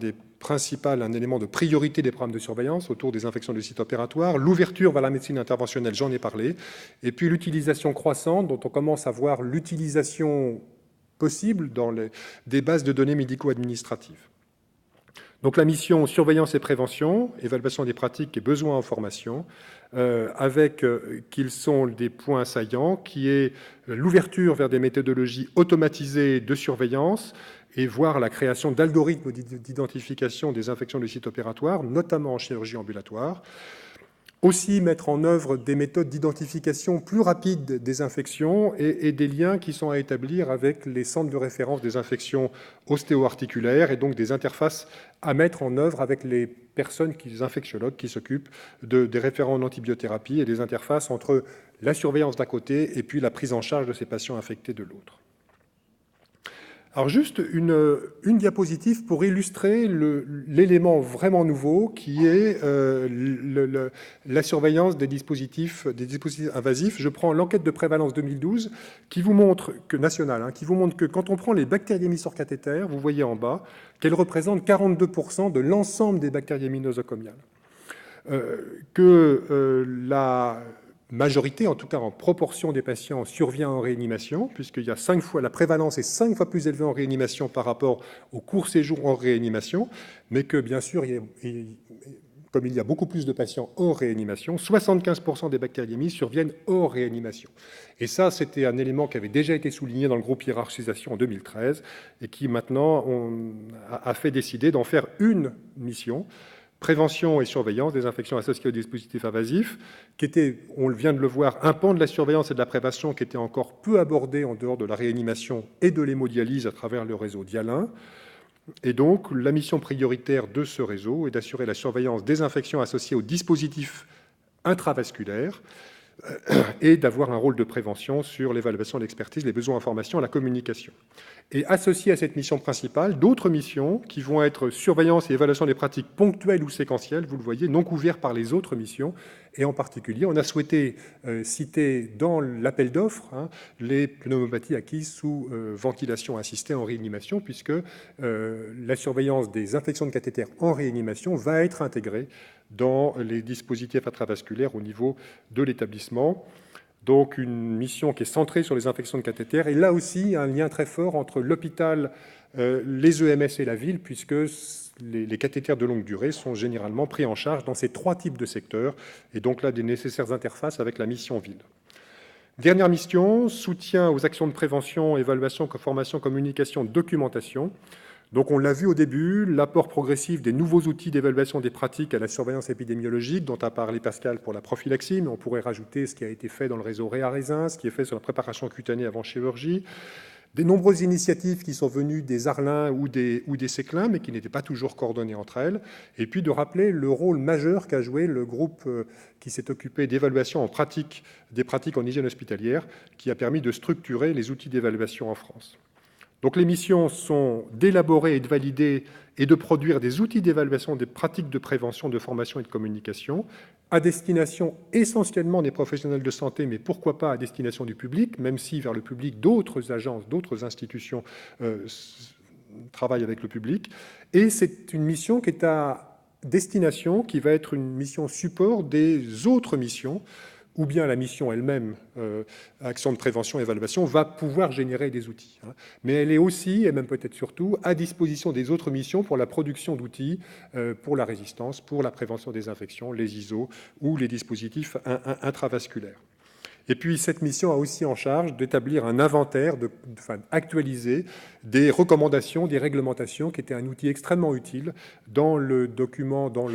élément de priorité des programmes de surveillance autour des infections du site opératoire. L'ouverture vers la médecine interventionnelle, j'en ai parlé. Et puis l'utilisation croissante, dont on commence à voir l'utilisation possible dans des bases de données médico-administratives. Donc la mission surveillance et prévention, évaluation des pratiques et besoins en formation, avec qu'ils sont des points saillants, qui est l'ouverture vers des méthodologies automatisées de surveillance et voire la création d'algorithmes d'identification des infections du site opératoire, notamment en chirurgie ambulatoire. Aussi mettre en œuvre des méthodes d'identification plus rapides des infections et des liens qui sont à établir avec les centres de référence des infections ostéo-articulaires et donc des interfaces à mettre en œuvre avec les personnes, les infectiologues qui s'occupent des référents en antibiothérapie et des interfaces entre la surveillance d'un côté et puis la prise en charge de ces patients infectés de l'autre. Alors juste une diapositive pour illustrer l'élément vraiment nouveau qui est la surveillance des dispositifs invasifs. Je prends l'enquête de prévalence 2012 qui vous montre nationale, qui vous montre que quand on prend les bactériémies sur cathéter, vous voyez en bas qu'elles représentent 42% de l'ensemble des bactériémies nosocomiales. La majorité, en tout cas en proportion des patients, survient en réanimation, puisqu'il y a 5 fois, la prévalence est 5 fois plus élevée en réanimation par rapport au court séjour en réanimation, mais que bien sûr, comme il y a beaucoup plus de patients hors réanimation, 75% des bactériémies surviennent hors réanimation. Et ça, c'était un élément qui avait déjà été souligné dans le groupe hiérarchisation en 2013, et qui maintenant a fait décider d'en faire une mission, prévention et surveillance des infections associées aux dispositifs invasifs, qui était, on vient de le voir, un pan de la surveillance et de la prévention qui était encore peu abordé en dehors de la réanimation et de l'hémodialyse à travers le réseau Dialin. Et donc, la mission prioritaire de ce réseau est d'assurer la surveillance des infections associées aux dispositifs intravasculaires et d'avoir un rôle de prévention sur l'évaluation de l'expertise, les besoins en formation, la communication. Et associé à cette mission principale, d'autres missions qui vont être surveillance et évaluation des pratiques ponctuelles ou séquentielles, vous le voyez, non couvertes par les autres missions. Et en particulier, on a souhaité citer dans l'appel d'offres les pneumopathies acquises sous ventilation assistée en réanimation, puisque la surveillance des infections de cathéter en réanimation va être intégrée dans les dispositifs intravasculaires au niveau de l'établissement. Donc une mission qui est centrée sur les infections de cathéter. Et là aussi, un lien très fort entre l'hôpital, les EMS et la ville, puisque les cathéters de longue durée sont généralement pris en charge dans ces 3 types de secteurs. Et donc là, des nécessaires interfaces avec la mission ville. Dernière mission, soutien aux actions de prévention, évaluation, formation, communication, documentation. Donc on l'a vu au début, l'apport progressif des nouveaux outils d'évaluation des pratiques à la surveillance épidémiologique, dont a parlé Pascal pour la prophylaxie, mais on pourrait rajouter ce qui a été fait dans le réseau Réa-Raisin, ce qui est fait sur la préparation cutanée avant chirurgie, des nombreuses initiatives qui sont venues des Arlins ou des Séclins, mais qui n'étaient pas toujours coordonnées entre elles, et puis de rappeler le rôle majeur qu'a joué le groupe qui s'est occupé d'évaluation en pratique, des pratiques en hygiène hospitalière, qui a permis de structurer les outils d'évaluation en France. Donc les missions sont d'élaborer et de valider et de produire des outils d'évaluation des pratiques de prévention, de formation et de communication à destination essentiellement des professionnels de santé, mais pourquoi pas à destination du public, même si vers le public d'autres agences, d'autres institutions travaillent avec le public. Et c'est une mission qui est à destination, qui va être une mission support des autres missions, ou bien la mission elle-même, action de prévention et évaluation, va pouvoir générer des outils. Mais elle est aussi, et même peut-être surtout, à disposition des autres missions pour la production d'outils, pour la résistance, pour la prévention des infections, les ISO ou les dispositifs intravasculaires. Et puis, cette mission a aussi en charge d'établir un inventaire, actualiser des recommandations, des réglementations, qui étaient un outil extrêmement utile dans le document, dans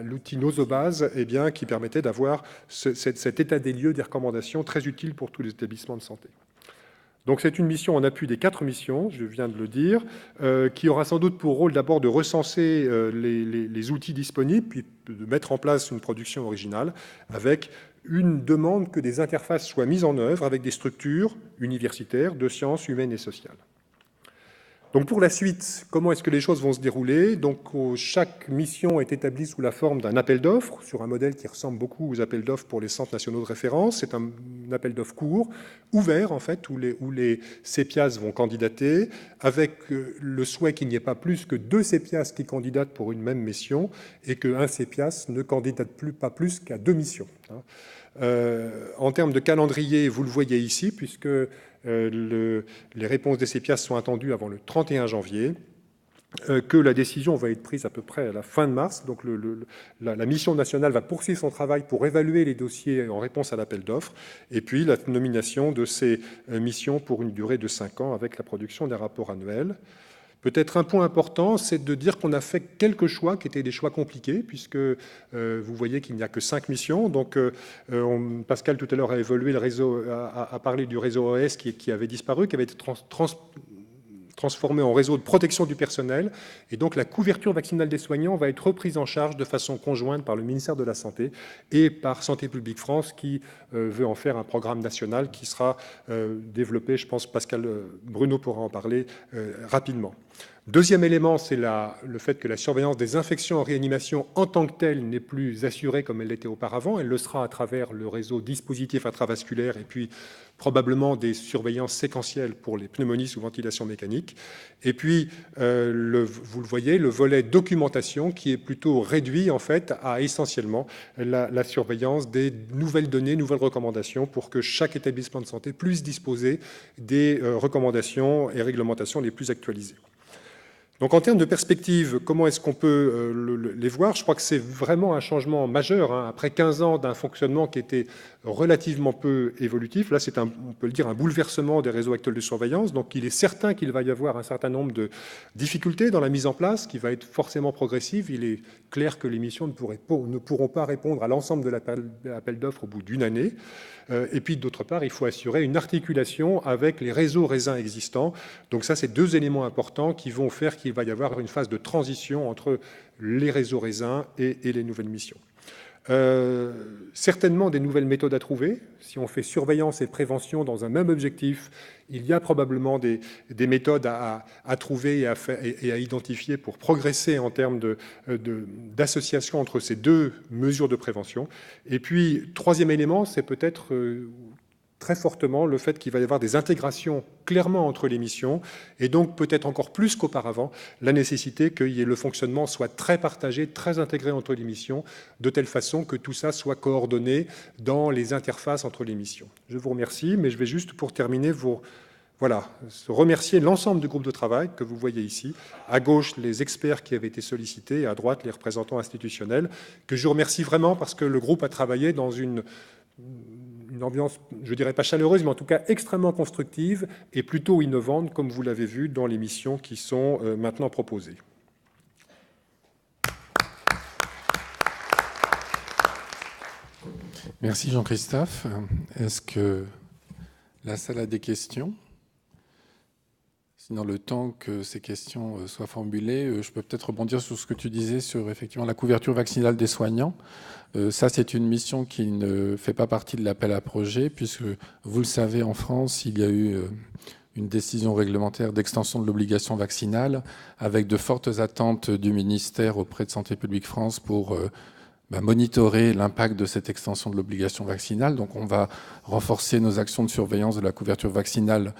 l'outil Nosobase, qui permettait d'avoir cet état des lieux, des recommandations très utiles pour tous les établissements de santé. Donc c'est une mission en appui des 4 missions, je viens de le dire, qui aura sans doute pour rôle d'abord de recenser les outils disponibles, puis de mettre en place une production originale avec une demande que des interfaces soient mises en œuvre avec des structures universitaires de sciences humaines et sociales. Donc pour la suite, comment est-ce que les choses vont se dérouler? Donc chaque mission est établie sous la forme d'un appel d'offres, sur un modèle qui ressemble beaucoup aux appels d'offres pour les centres nationaux de référence. C'est un appel d'offres court, ouvert en fait, où les CEPIAS vont candidater, avec le souhait qu'il n'y ait pas plus que 2 CEPIAS qui candidatent pour une même mission, et qu'un CEPIAS ne candidate pas plus qu'à 2 missions. En termes de calendrier, vous le voyez ici, puisque les réponses des CEPIAS sont attendues avant le 31 janvier. Que la décision va être prise à peu près à la fin de mars. Donc la mission nationale va poursuivre son travail pour évaluer les dossiers en réponse à l'appel d'offres, et puis la nomination de ces missions pour une durée de 5 ans avec la production d'un rapport annuel. Peut-être un point important, c'est de dire qu'on a fait quelques choix qui étaient des choix compliqués, puisque vous voyez qu'il n'y a que 5 missions. Donc, Pascal tout à l'heure a évolué le réseau, a parlé du réseau OS qui avait disparu, qui avait été transformé en réseau de protection du personnel. Et donc la couverture vaccinale des soignants va être reprise en charge de façon conjointe par le ministère de la Santé et par Santé publique France, qui veut en faire un programme national qui sera développé. Je pense Pascal Bruno pourra en parler rapidement. Deuxième élément, c'est le fait que la surveillance des infections en réanimation en tant que telle n'est plus assurée comme elle l'était auparavant. Elle le sera à travers le réseau dispositif intravasculaire et puis probablement des surveillances séquentielles pour les pneumonies sous ventilation mécanique. Et puis, vous le voyez, le volet documentation qui est plutôt réduit en fait à essentiellement la surveillance des nouvelles données, nouvelles recommandations pour que chaque établissement de santé puisse disposer des recommandations et réglementations les plus actualisées. Donc en termes de perspective, comment est-ce qu'on peut les voir? Je crois que c'est vraiment un changement majeur. Après 15 ans d'un fonctionnement qui était relativement peu évolutif, là c'est, on peut le dire, un bouleversement des réseaux actuels de surveillance. Donc il est certain qu'il va y avoir un certain nombre de difficultés dans la mise en place, qui va être forcément progressive. Il est clair que les missions ne pourront pas répondre à l'ensemble de l'appel d'offres au bout d'une année. Et puis d'autre part, il faut assurer une articulation avec les réseaux raisins existants. Donc ça, c'est 2 éléments importants qui vont faire qu'il va y avoir une phase de transition entre les réseaux raisins et les nouvelles missions. Certainement des nouvelles méthodes à trouver. Si on fait surveillance et prévention dans un même objectif, il y a probablement des méthodes à trouver et à identifier pour progresser en termes d'association entre ces 2 mesures de prévention. Et puis, troisième élément, c'est peut-être très fortement le fait qu'il va y avoir des intégrations clairement entre les missions, et donc peut-être encore plus qu'auparavant, la nécessité que le fonctionnement soit très partagé, très intégré entre les missions, de telle façon que tout ça soit coordonné dans les interfaces entre les missions. Je vous remercie, mais je vais juste, pour terminer, remercier l'ensemble du groupe de travail que vous voyez ici. À gauche, les experts qui avaient été sollicités, et à droite, les représentants institutionnels, que je remercie vraiment parce que le groupe a travaillé dans une ambiance, je ne dirais pas chaleureuse, mais en tout cas extrêmement constructive et plutôt innovante, comme vous l'avez vu dans les missions qui sont maintenant proposées. Merci Jean-Christophe. Est-ce que la salle a des questions? Sinon, le temps que ces questions soient formulées, je peux peut-être rebondir sur ce que tu disais sur effectivement la couverture vaccinale des soignants. Ça, c'est une mission qui ne fait pas partie de l'appel à projet, puisque, vous le savez, en France, il y a eu une décision réglementaire d'extension de l'obligation vaccinale, avec de fortes attentes du ministère auprès de Santé publique France pour monitorer l'impact de cette extension de l'obligation vaccinale. Donc, on va renforcer nos actions de surveillance de la couverture vaccinale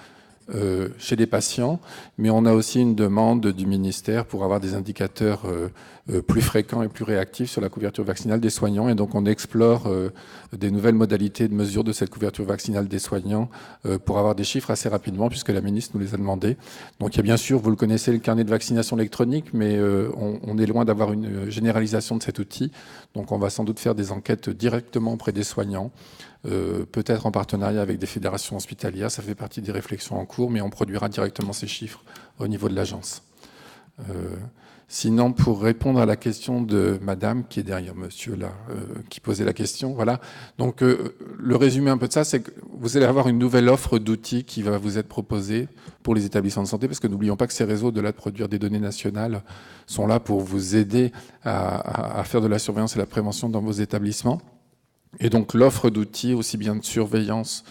chez les patients, mais on a aussi une demande du ministère pour avoir des indicateurs plus fréquents et plus réactifs sur la couverture vaccinale des soignants, et donc on explore des nouvelles modalités de mesure de cette couverture vaccinale des soignants pour avoir des chiffres assez rapidement, puisque la ministre nous les a demandés. Donc il y a bien sûr, vous le connaissez, le carnet de vaccination électronique, mais on est loin d'avoir une généralisation de cet outil, donc on va sans doute faire des enquêtes directement auprès des soignants, peut-être en partenariat avec des fédérations hospitalières. Ça fait partie des réflexions en cours, mais on produira directement ces chiffres au niveau de l'agence. Sinon, pour répondre à la question de madame, qui est derrière monsieur là, qui posait la question, voilà. Donc, le résumé un peu de ça, c'est que vous allez avoir une nouvelle offre d'outils qui va vous être proposée pour les établissements de santé, parce que n'oublions pas que ces réseaux de produire des données nationales sont là pour vous aider à faire de la surveillance et de la prévention dans vos établissements. Et donc l'offre d'outils, aussi bien de surveillance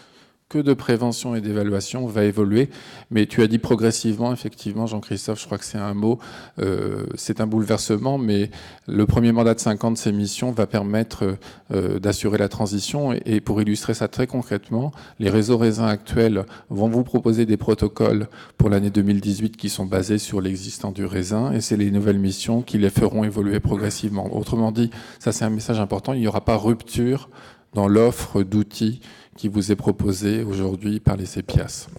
que de prévention et d'évaluation, va évoluer. Mais tu as dit progressivement, effectivement, Jean-Christophe, je crois que c'est un mot, c'est un bouleversement, mais le premier mandat de 5 ans de ces missions va permettre d'assurer la transition. Et pour illustrer ça très concrètement, les réseaux raisins actuels vont vous proposer des protocoles pour l'année 2018 qui sont basés sur l'existant du raisin, et c'est les nouvelles missions qui les feront évoluer progressivement. Autrement dit, ça c'est un message important, il n'y aura pas rupture dans l'offre d'outils qui vous est proposée aujourd'hui par les CEPIAS.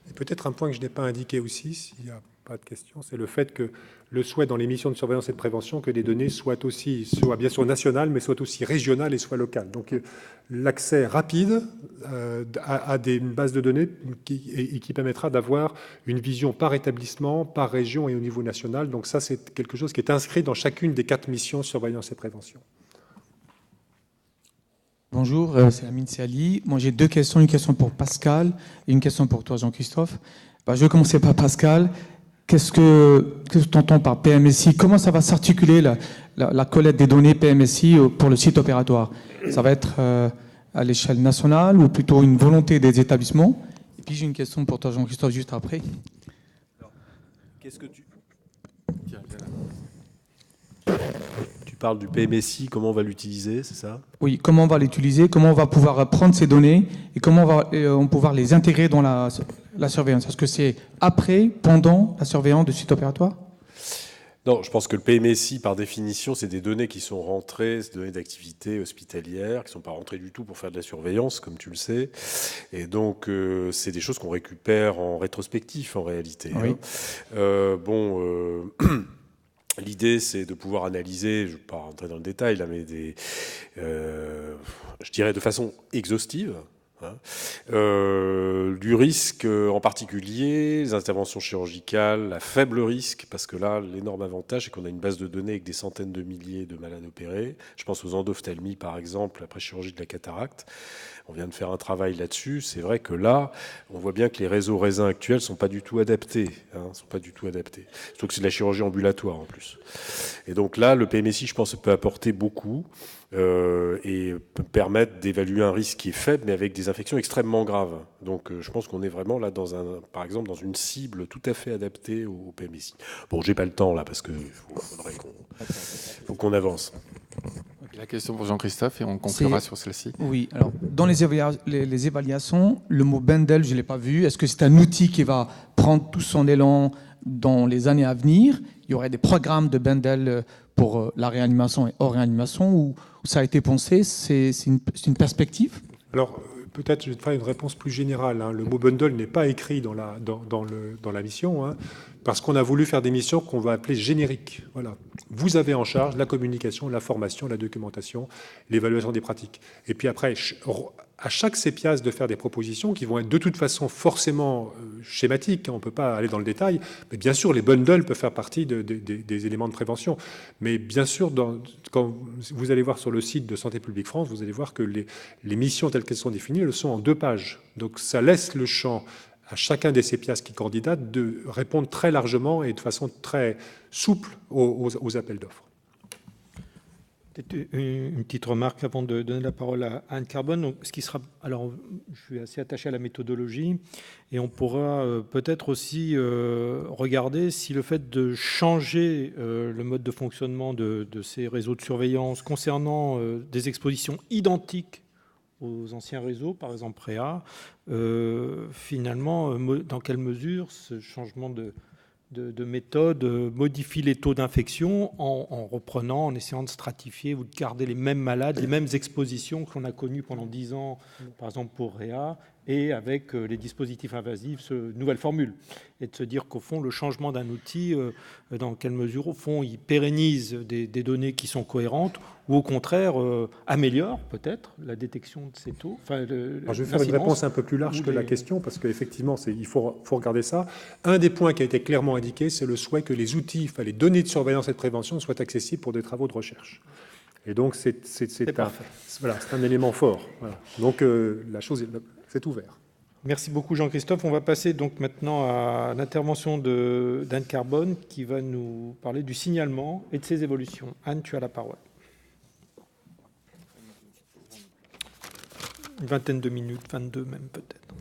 Et peut-être un point que je n'ai pas indiqué aussi, s'il n'y a pas de question, c'est le fait que le souhait dans les missions de surveillance et de prévention que les données soient bien sûr nationales, mais soient aussi régionales et soient locales. Donc l'accès rapide à des bases de données qui permettra d'avoir une vision par établissement, par région et au niveau national. Donc ça, c'est quelque chose qui est inscrit dans chacune des 4 missions surveillance et prévention. Bonjour, c'est Amine Siali. Moi, j'ai 2 questions, une question pour Pascal et une question pour toi, Jean-Christophe. Je vais commencer par Pascal. Qu'est-ce que tu entends par PMSI? Comment ça va s'articuler la collecte des données PMSI pour le site opératoire? Ça va être à l'échelle nationale ou plutôt une volonté des établissements? Et puis j'ai une question pour toi, Jean-Christophe, juste après. Alors, qu'est-ce que tu parles du PMSI, comment on va l'utiliser, c'est ça? Oui, comment on va l'utiliser, comment on va pouvoir prendre ces données et comment on va pouvoir les intégrer dans la surveillance. Est-ce que c'est après, pendant la surveillance de site opératoire? Non, je pense que le PMSI, par définition, c'est des données qui sont rentrées, ces données d'activité hospitalière, qui ne sont pas rentrées du tout pour faire de la surveillance, comme tu le sais. Et donc, c'est des choses qu'on récupère en rétrospectif, en réalité. Oui. L'idée, c'est de pouvoir analyser, je ne vais pas rentrer dans le détail, là, mais je dirais de façon exhaustive, du risque en particulier, les interventions chirurgicales, la faible risque, parce que là, l'énorme avantage, c'est qu'on a une base de données avec des centaines de milliers de malades opérés. Je pense aux endophtalmies, par exemple, après chirurgie de la cataracte. On vient de faire un travail là-dessus. C'est vrai que là, on voit bien que les réseaux raisins actuels sont pas du tout adaptés. Surtout que c'est de la chirurgie ambulatoire en plus. Et donc là, le PMSI, je pense, peut apporter beaucoup et peut permettre d'évaluer un risque qui est faible, mais avec des infections extrêmement graves. Donc je pense qu'on est vraiment là, par exemple, dans une cible tout à fait adaptée au PMSI. Bon, j'ai pas le temps là, parce que faut qu'on avance. La question pour Jean-Christophe et on conclura sur celle-ci. Oui, alors dans les évaluations, le mot bundle, je ne l'ai pas vu. Est-ce que c'est un outil qui va prendre tout son élan dans les années à venir? Il y aurait des programmes de bundle pour la réanimation et hors réanimation où ça a été pensé? C'est une perspective? Alors, peut-être je vais te faire une réponse plus générale. Le mot bundle n'est pas écrit dans la mission, parce qu'on a voulu faire des missions qu'on va appeler génériques. Voilà. Vous avez en charge la communication, la formation, la documentation, l'évaluation des pratiques. Et puis après, à chaque CEPIAS de faire des propositions qui vont être de toute façon forcément schématiques. On ne peut pas aller dans le détail. Mais bien sûr, les bundles peuvent faire partie des éléments de prévention. Mais bien sûr, quand vous allez voir sur le site de Santé publique France, vous allez voir que les missions telles qu'elles sont définies, elles sont en 2 pages. Donc ça laisse le champ à chacun des CEPIAS qui candidatent de répondre très largement et de façon très souple aux appels d'offres. Peut-être une petite remarque avant de donner la parole à Anne Carbone. Donc, alors, je suis assez attaché à la méthodologie et on pourra peut-être aussi regarder si le fait de changer le mode de fonctionnement de ces réseaux de surveillance concernant des expositions identiques aux anciens réseaux, par exemple Réa, finalement, dans quelle mesure ce changement de méthode modifie les taux d'infection en reprenant, en essayant de stratifier ou de garder les mêmes malades, les mêmes expositions qu'on a connues pendant 10 ans, par exemple pour Réa, et avec les dispositifs invasifs, nouvelle formule. Et de se dire qu'au fond, le changement d'un outil, dans quelle mesure, au fond, il pérennise des données qui sont cohérentes ou au contraire, améliore peut-être la détection de ces taux. Alors, je vais faire une réponse un peu plus large que la question, parce qu'effectivement, il faut regarder ça. Un des points qui a été clairement indiqué, c'est le souhait que les outils, les données de surveillance et de prévention soient accessibles pour des travaux de recherche. Et donc, c'est un élément fort. Voilà. Donc, la chose, c'est ouvert. Merci beaucoup Jean-Christophe. On va passer donc maintenant à l'intervention d'Anne Carbone qui va nous parler du signalement et de ses évolutions. Anne, tu as la parole. Une vingtaine de minutes, 22 même peut-être.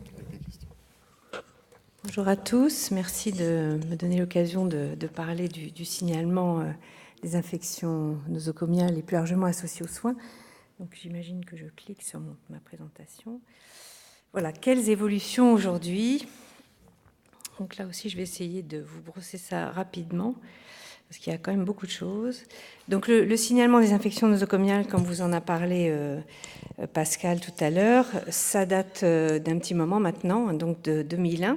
Bonjour à tous, merci de me donner l'occasion de parler du signalement des infections nosocomiales et plus largement associées aux soins. Donc j'imagine que je clique sur ma présentation. Voilà, quelles évolutions aujourd'hui? Donc là aussi, je vais essayer de vous brosser ça rapidement. parce qu'il y a quand même beaucoup de choses. Donc le signalement des infections nosocomiales, comme vous en a parlé Pascal tout à l'heure, ça date d'un petit moment maintenant, donc de 2001,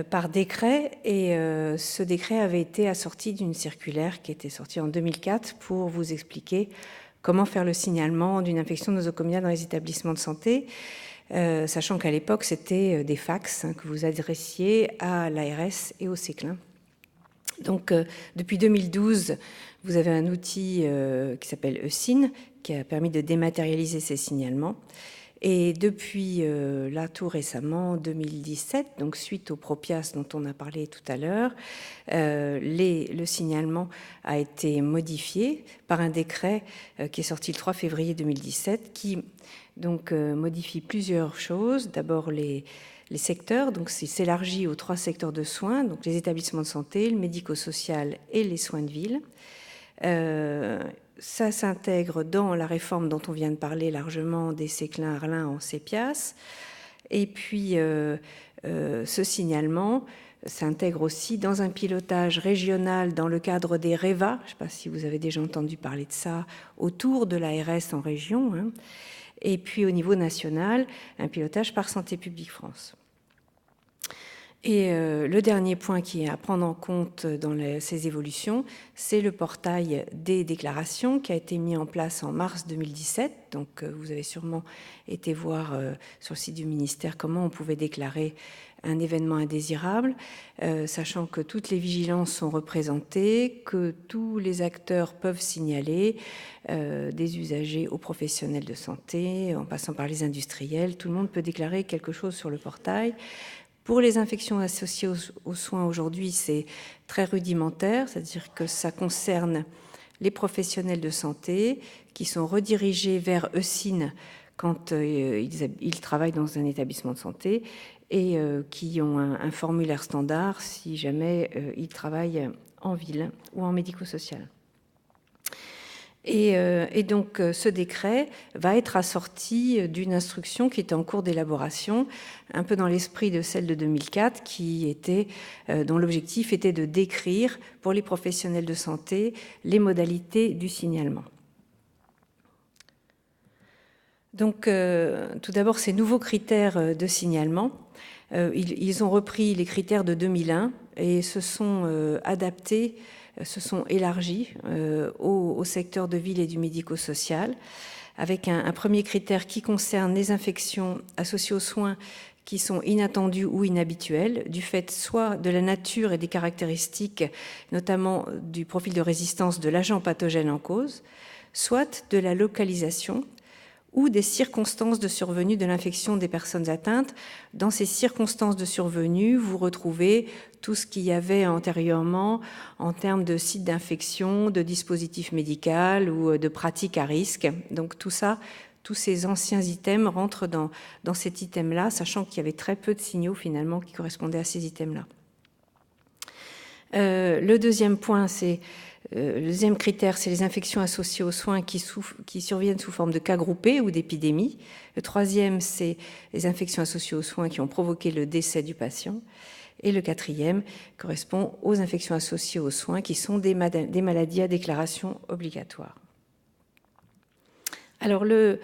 par décret, et ce décret avait été assorti d'une circulaire qui était sortie en 2004 pour vous expliquer comment faire le signalement d'une infection nosocomiale dans les établissements de santé, sachant qu'à l'époque, c'était des fax que vous adressiez à l'ARS et au CECLIN. Donc, depuis 2012, vous avez un outil qui s'appelle ESIN, qui a permis de dématérialiser ces signalements. Et depuis là, tout récemment, 2017, donc suite au Propias dont on a parlé tout à l'heure, le signalement a été modifié par un décret qui est sorti le 3 février 2017, qui donc modifie plusieurs choses. D'abord les secteurs, donc c'est s'élargit aux 3 secteurs de soins, donc les établissements de santé, le médico-social et les soins de ville. Ça s'intègre dans la réforme dont on vient de parler largement des CECLIN-Arlin en CEPIAS. Et puis, ce signalement s'intègre aussi dans un pilotage régional dans le cadre des REVA, je ne sais pas si vous avez déjà entendu parler de ça, autour de l'ARS en région, hein. Et puis au niveau national, un pilotage par Santé publique France. Et le dernier point qui est à prendre en compte dans ces évolutions, c'est le portail des déclarations qui a été mis en place en mars 2017. Donc vous avez sûrement été voir sur le site du ministère comment on pouvait déclarer un événement indésirable, sachant que toutes les vigilances sont représentées, que tous les acteurs peuvent signaler, des usagers aux professionnels de santé, en passant par les industriels, tout le monde peut déclarer quelque chose sur le portail. Pour les infections associées aux soins aujourd'hui, c'est très rudimentaire, c'est-à-dire que ça concerne les professionnels de santé qui sont redirigés vers ESIN quand ils travaillent dans un établissement de santé et qui ont un formulaire standard si jamais ils travaillent en ville ou en médico-social. Et donc ce décret va être assorti d'une instruction qui est en cours d'élaboration, un peu dans l'esprit de celle de 2004, dont l'objectif était de décrire pour les professionnels de santé les modalités du signalement. Donc tout d'abord, ces nouveaux critères de signalement, ils ont repris les critères de 2001 et se sont adaptés, se sont élargis au secteur de ville et du médico-social, avec un premier critère qui concerne les infections associées aux soins qui sont inattendues ou inhabituelles, du fait soit de la nature et des caractéristiques, notamment du profil de résistance de l'agent pathogène en cause, soit de la localisation ou des circonstances de survenue de l'infection des personnes atteintes. Dans ces circonstances de survenue, vous retrouvez tout ce qu'il y avait antérieurement en termes de sites d'infection, de dispositifs médicaux ou de pratiques à risque. Donc tout ça, tous ces anciens items rentrent dans cet item-là, sachant qu'il y avait très peu de signaux finalement qui correspondaient à ces items-là. Le deuxième point, le deuxième critère, c'est les infections associées aux soins qui surviennent sous forme de cas groupés ou d'épidémies. Le troisième, c'est les infections associées aux soins qui ont provoqué le décès du patient. Et le quatrième correspond aux infections associées aux soins qui sont des maladies à déclaration obligatoire. Alors le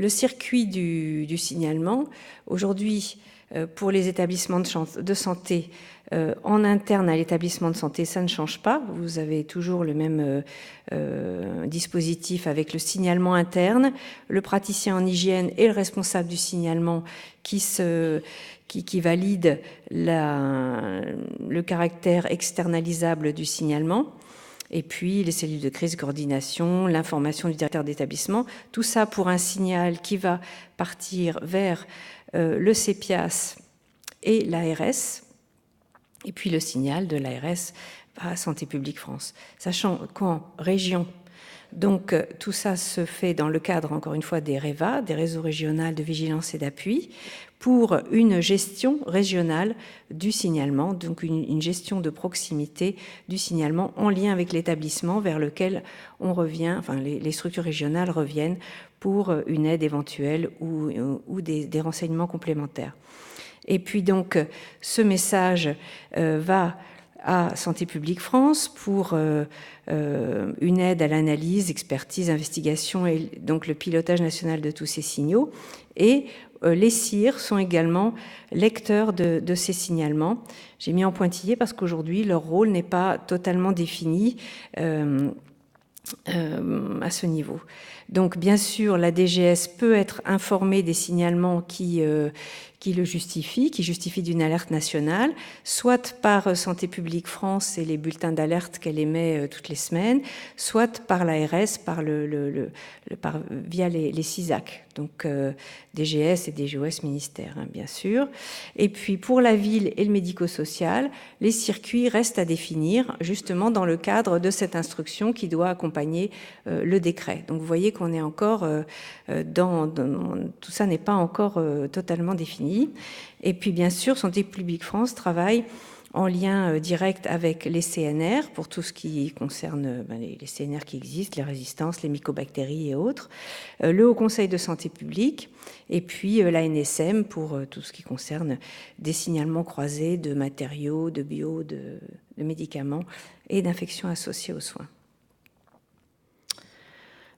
circuit du signalement, aujourd'hui, pour les établissements de santé, en interne à l'établissement de santé, ça ne change pas. Vous avez toujours le même dispositif avec le signalement interne, le praticien en hygiène et le responsable du signalement qui valide le caractère externalisable du signalement. Et puis les cellules de crise, coordination, l'information du directeur d'établissement, tout ça pour un signal qui va partir vers le CEPIAS et l'ARS, et puis le signal de l'ARS à Santé publique France. Sachant qu'en région, donc tout ça se fait dans le cadre, encore une fois, des REVA, des réseaux régionaux de vigilance et d'appui, pour une gestion régionale du signalement, donc une gestion de proximité du signalement en lien avec l'établissement vers lequel on revient, enfin les structures régionales reviennent pour une aide éventuelle ou des renseignements complémentaires. Et puis donc ce message va à Santé publique France pour une aide à l'analyse, expertise, investigation et donc le pilotage national de tous ces signaux. Et les CIR sont également lecteurs de ces signalements. J'ai mis en pointillé parce qu'aujourd'hui, leur rôle n'est pas totalement défini à ce niveau. Donc, bien sûr, la DGS peut être informée des signalements qui le justifient, qui justifient d'une alerte nationale, soit par Santé publique France et les bulletins d'alerte qu'elle émet toutes les semaines, soit par l'ARS, via les CISAC, donc DGS et DGOS ministère, hein, bien sûr. Et puis, pour la ville et le médico-social, les circuits restent à définir, justement dans le cadre de cette instruction qui doit accompagner le décret. Donc, vous voyez qu'on est encore tout ça n'est pas encore totalement défini. Et puis, bien sûr, Santé publique France travaille en lien direct avec les CNR pour tout ce qui concerne les CNR qui existent, les résistances, les mycobactéries et autres, le Haut Conseil de santé publique et puis l'ANSM pour tout ce qui concerne des signalements croisés de matériaux, de bio, de médicaments et d'infections associées aux soins.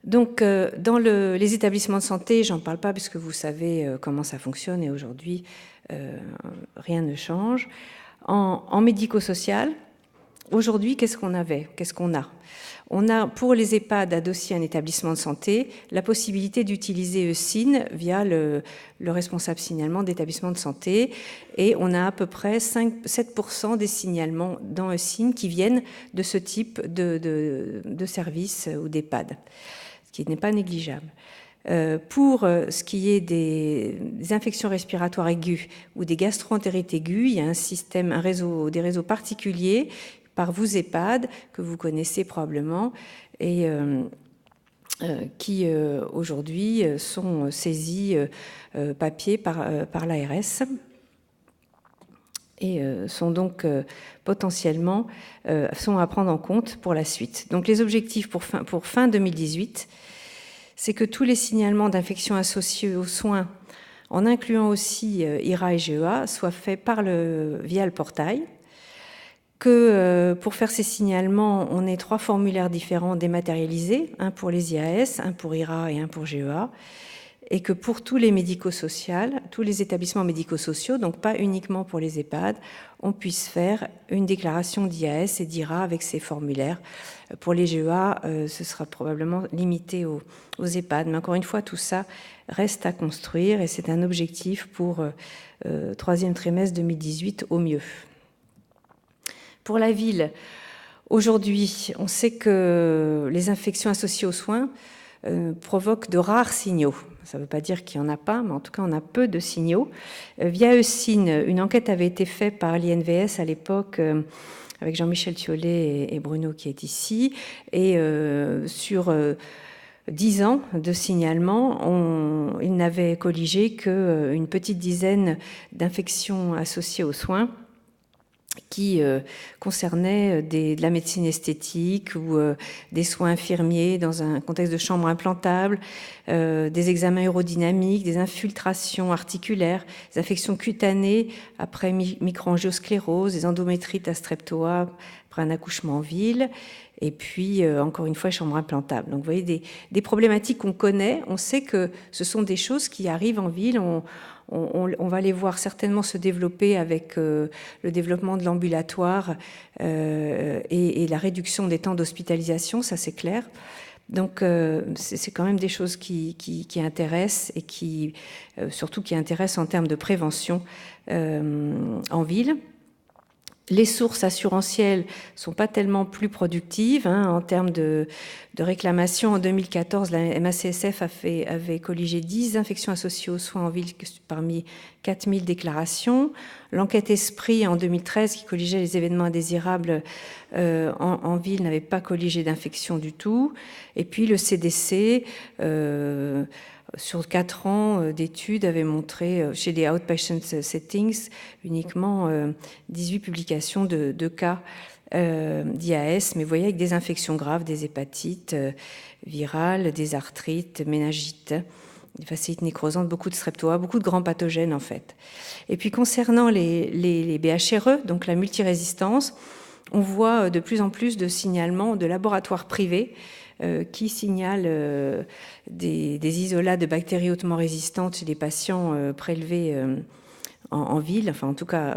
Donc, dans les établissements de santé, j'en parle pas parce que vous savez comment ça fonctionne et aujourd'hui, rien ne change. En médico-social, aujourd'hui, qu'est-ce qu'on avait? Qu'est-ce qu'on a? On a, pour les EHPAD adossés à un établissement de santé, la possibilité d'utiliser ESIN via le responsable signalement d'établissement de santé. Et on a à peu près 7% des signalements dans ESIN qui viennent de ce type de service ou d'EHPAD, ce qui n'est pas négligeable. Pour ce qui est des infections respiratoires aiguës ou des gastro-entérites aiguës, il y a des réseaux particuliers par vous EHPAD que vous connaissez probablement et qui aujourd'hui sont saisis papier par l'ARS et sont donc potentiellement sont à prendre en compte pour la suite. Donc les objectifs pour fin 2018, c'est que tous les signalements d'infections associées aux soins, en incluant aussi IRA et GEA, soient faits via le portail, que pour faire ces signalements, on ait 3 formulaires différents dématérialisés, un pour les IAS, un pour IRA et un pour GEA, et que pour tous les médico-sociaux, tous les établissements médico-sociaux, donc pas uniquement pour les EHPAD, on puisse faire une déclaration d'IAS et d'IRA avec ces formulaires. Pour les GEA, ce sera probablement limité aux EHPAD, mais encore une fois, tout ça reste à construire et c'est un objectif pour 3e trimestre 2018 au mieux. Pour la ville, aujourd'hui, on sait que les infections associées aux soins provoquent de rares signaux. Ça ne veut pas dire qu'il n'y en a pas, mais en tout cas, on a peu de signaux. Via ESIN, une enquête avait été faite par l'INVS à l'époque, avec Jean-Michel Thiollet et Bruno qui est ici, et sur 10 ans de signalement, il n'avait colligé qu'une petite dizaine d'infections associées aux soins qui concernait de la médecine esthétique ou des soins infirmiers dans un contexte de chambre implantable, des examens aérodynamiques, des infiltrations articulaires, des infections cutanées après microangiosclérose, des endométrites à streptoa après un accouchement en ville, et puis encore une fois chambre implantable. Donc vous voyez des problématiques qu'on connaît, on sait que ce sont des choses qui arrivent en ville, on va les voir certainement se développer avec le développement de l'ambulatoire et la réduction des temps d'hospitalisation, ça c'est clair. Donc c'est quand même des choses qui intéressent et qui surtout qui intéressent en termes de prévention en ville. Les sources assurantielles sont pas tellement plus productives en termes de réclamation. En 2014, la MACSF avait colligé 10 infections associées aux soins en ville parmi 4000 déclarations. L'enquête Esprit en 2013, qui colligeait les événements indésirables en ville, n'avait pas colligé d'infection du tout. Et puis le CDC sur 4 ans d'études, avait montré chez les outpatient settings uniquement 18 publications de cas d'IAS, mais vous voyez avec des infections graves, des hépatites virales, des arthrites, méningites, des fasciites nécrosantes, beaucoup de streptoa, beaucoup de grands pathogènes en fait. Et puis concernant les BHRE, donc la multirésistance, on voit de plus en plus de signalements de laboratoires privés qui signalent des isolats de bactéries hautement résistantes chez des patients prélevés en ville, enfin en tout cas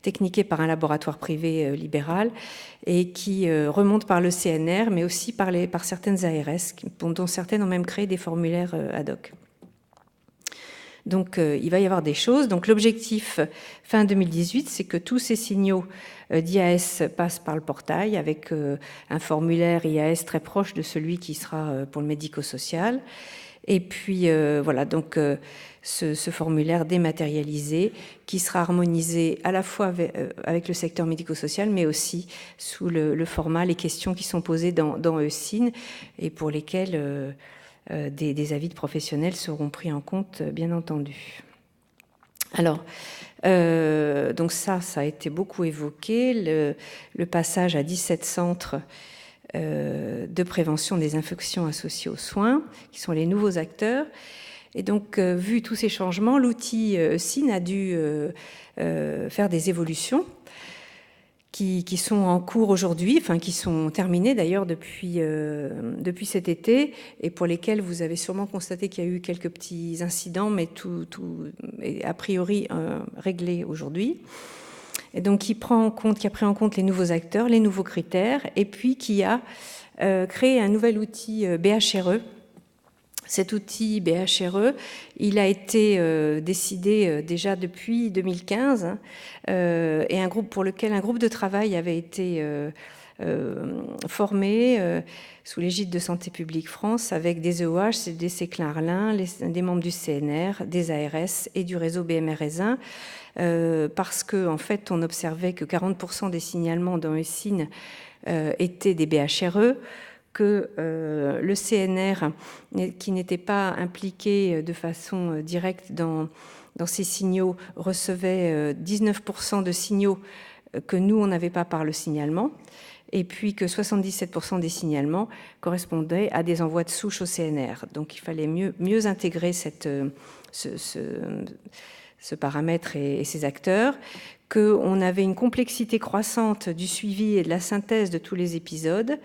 techniqués par un laboratoire privé libéral, et qui remontent par le CNR, mais aussi par certaines ARS, dont certaines ont même créé des formulaires ad hoc. Donc il va y avoir des choses. Donc l'objectif fin 2018, c'est que tous ces signaux d'IAS passent par le portail avec un formulaire IAS très proche de celui qui sera pour le médico-social. Et puis voilà, donc ce formulaire dématérialisé qui sera harmonisé à la fois avec le secteur médico-social, mais aussi sous le format, les questions qui sont posées dans EuSIN et pour lesquelles des avis de professionnels seront pris en compte, bien entendu. Alors, donc ça a été beaucoup évoqué, le passage à 17 centres de prévention des infections associées aux soins, qui sont les nouveaux acteurs. Et donc, vu tous ces changements, l'outil SIN a dû faire des évolutions qui sont en cours aujourd'hui, enfin qui sont terminées d'ailleurs depuis cet été, et pour lesquelles vous avez sûrement constaté qu'il y a eu quelques petits incidents, mais tout est a priori réglé aujourd'hui. Et donc qui a pris en compte les nouveaux acteurs, les nouveaux critères, et puis qui a créé un nouvel outil BHRE. Cet outil BHRE, il a été décidé déjà depuis 2015 et pour lequel un groupe de travail avait été formé sous l'égide de Santé publique France avec des EOH, CDC Klein-Arlin, des membres du CNR, des ARS et du réseau BMRS1 parce qu'en fait, on observait que 40% des signalements dans EuSIN étaient des BHRE, que le CNR, qui n'était pas impliqué de façon directe dans ces signaux, recevait 19% de signaux que nous, on n'avait pas par le signalement, et puis que 77% des signalements correspondaient à des envois de souche au CNR. Donc il fallait mieux intégrer ce paramètre et ces acteurs, qu'on avait une complexité croissante du suivi et de la synthèse de tous les épisodes,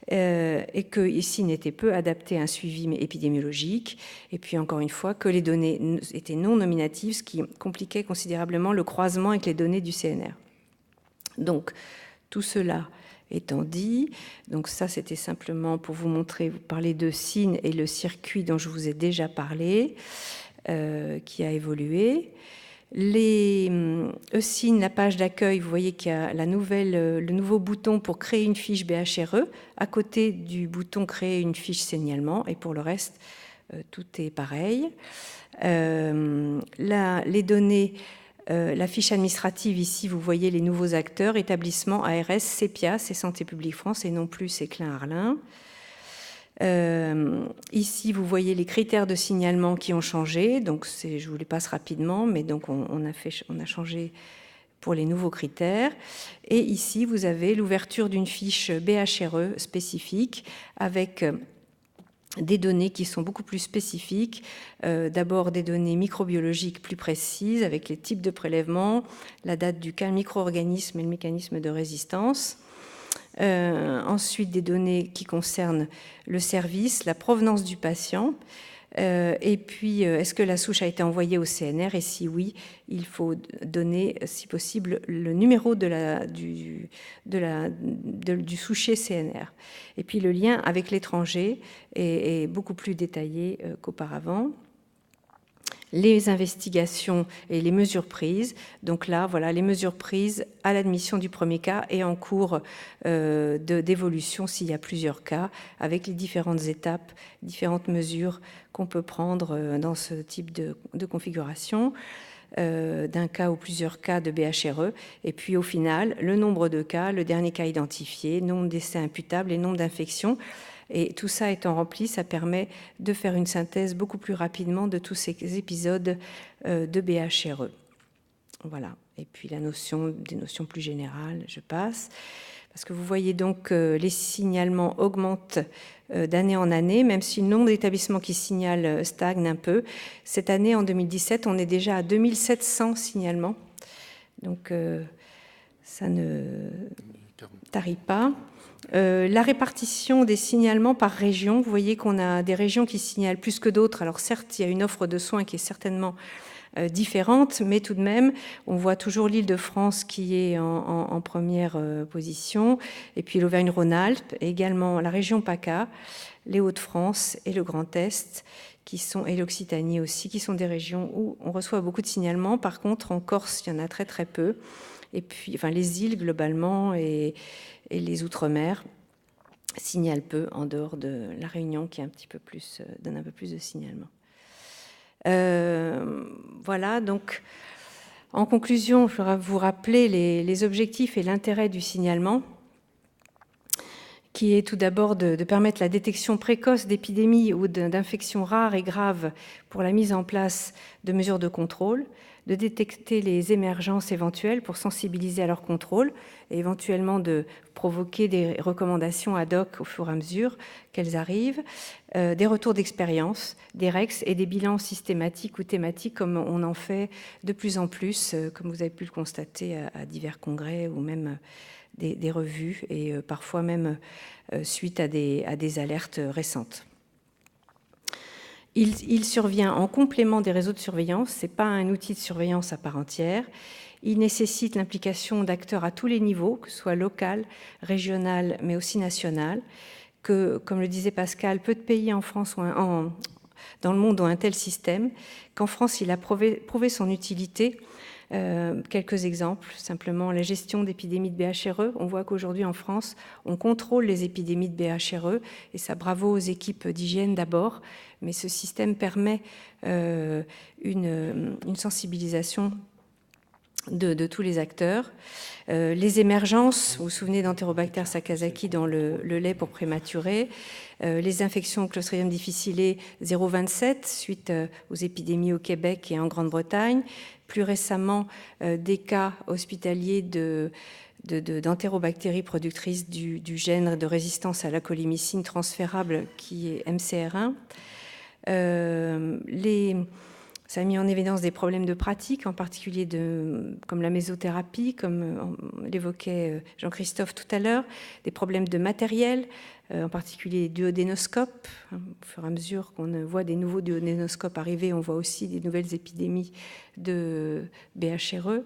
et que ici n'était peu adapté à un suivi épidémiologique, et puis encore une fois que les données étaient non nominatives, ce qui compliquait considérablement le croisement avec les données du CNR. Donc tout cela étant dit, donc ça c'était simplement pour vous montrer, vous parlez de SIN et le circuit dont je vous ai déjà parlé, qui a évolué. Les EuSIN, la page d'accueil, vous voyez qu'il y a le nouveau bouton pour créer une fiche BHRE à côté du bouton créer une fiche signalement, et pour le reste tout est pareil. Les données, la fiche administrative, ici vous voyez les nouveaux acteurs, établissements, ARS, CEPIAS et Santé publique France, et non plus c'est Klein-Arlin. Ici, vous voyez les critères de signalement qui ont changé. Donc, je vous les passe rapidement, mais donc on a changé pour les nouveaux critères. Et ici, vous avez l'ouverture d'une fiche BHRE spécifique avec des données qui sont beaucoup plus spécifiques. D'abord, des données microbiologiques plus précises avec les types de prélèvements, la date du cas, le micro-organisme et le mécanisme de résistance. Ensuite, des données qui concernent le service, la provenance du patient, et puis est-ce que la souche a été envoyée au CNR, et si oui, il faut donner, si possible, le numéro du souchier CNR. Et puis le lien avec l'étranger est beaucoup plus détaillé qu'auparavant. Les investigations et les mesures prises. Donc là, voilà, les mesures prises à l'admission du premier cas et en cours d'évolution s'il y a plusieurs cas, avec les différentes étapes, différentes mesures qu'on peut prendre dans ce type de configuration, d'un cas ou plusieurs cas de BHRE. Et puis au final, le nombre de cas, le dernier cas identifié, nombre d'essais imputables et nombre d'infections. Et tout ça étant rempli, ça permet de faire une synthèse beaucoup plus rapidement de tous ces épisodes de BHRE. Voilà. Et puis des notions plus générales, je passe. Parce que vous voyez donc les signalements augmentent d'année en année, même si le nombre d'établissements qui signalent stagne un peu. Cette année, en 2017, on est déjà à 2700 signalements. Donc ça ne... Taripa. La répartition des signalements par région, vous voyez qu'on a des régions qui signalent plus que d'autres. Alors certes, il y a une offre de soins qui est certainement différente, mais tout de même, on voit toujours l'Île-de-France qui est en première position, et puis l'Auvergne-Rhône-Alpes, et également la région PACA, les Hauts-de-France et le Grand Est, et l'Occitanie aussi, qui sont des régions où on reçoit beaucoup de signalements. Par contre, en Corse, il y en a très très peu. Et puis, enfin, les îles globalement et les Outre-mer signalent peu, en dehors de la Réunion qui est donne un peu plus de signalements. Voilà, donc en conclusion, je voudrais vous rappeler les objectifs et l'intérêt du signalement, qui est tout d'abord de permettre la détection précoce d'épidémies ou d'infections rares et graves pour la mise en place de mesures de contrôle, de détecter les émergences éventuelles pour sensibiliser à leur contrôle et éventuellement de provoquer des recommandations ad hoc au fur et à mesure qu'elles arrivent, des retours d'expérience, des REX et des bilans systématiques ou thématiques comme on en fait de plus en plus, comme vous avez pu le constater à divers congrès ou même des revues et parfois même suite à des alertes récentes. Il survient en complément des réseaux de surveillance, ce n'est pas un outil de surveillance à part entière. Il nécessite l'implication d'acteurs à tous les niveaux, que ce soit local, régional, mais aussi national, que, comme le disait Pascal, peu de pays en France dans le monde ont un tel système, qu'en France, il a prouvé son utilité. Quelques exemples, simplement la gestion d'épidémies de BHRE. On voit qu'aujourd'hui en France, on contrôle les épidémies de BHRE et ça bravo aux équipes d'hygiène d'abord, mais ce système permet une sensibilisation de tous les acteurs. Les émergences, vous vous souvenez d'Enterobacter sakazaki dans le lait pour prématurés, les infections Clostridium difficile 0,27 suite aux épidémies au Québec et en Grande-Bretagne, plus récemment des cas hospitaliers d'entérobactéries productrices du gène de résistance à la colimycine transférable qui est MCR1. Ça a mis en évidence des problèmes de pratique, en particulier comme la mésothérapie, comme l'évoquait Jean-Christophe tout à l'heure, des problèmes de matériel, en particulier les duodénoscopes. Au fur et à mesure qu'on voit des nouveaux duodénoscopes arriver, on voit aussi des nouvelles épidémies de BHRE.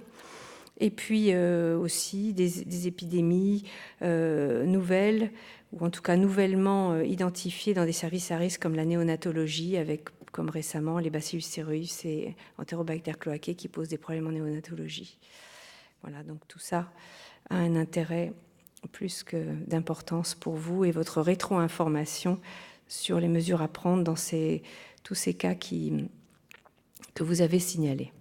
Et puis aussi des épidémies nouvelles, ou en tout cas nouvellement identifiées dans des services à risque comme la néonatologie, avec comme récemment les Bacillus cereus et Enterobacter cloacae qui posent des problèmes en néonatologie. Voilà, donc tout ça a un intérêt plus que d'importance pour vous et votre rétro-information sur les mesures à prendre dans tous ces cas que vous avez signalés.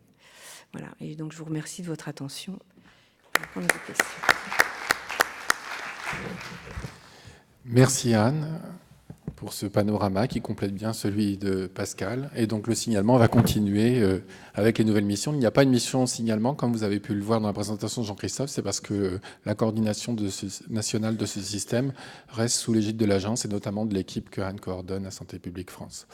Voilà, et donc je vous remercie de votre attention. Je vais répondre à vos questions. Merci Anne pour ce panorama qui complète bien celui de Pascal. Et donc le signalement va continuer avec les nouvelles missions. Il n'y a pas une mission signalement, comme vous avez pu le voir dans la présentation de Jean-Christophe, c'est parce que la coordination nationale de ce système reste sous l'égide de l'agence et notamment de l'équipe que Anne coordonne à Santé publique France.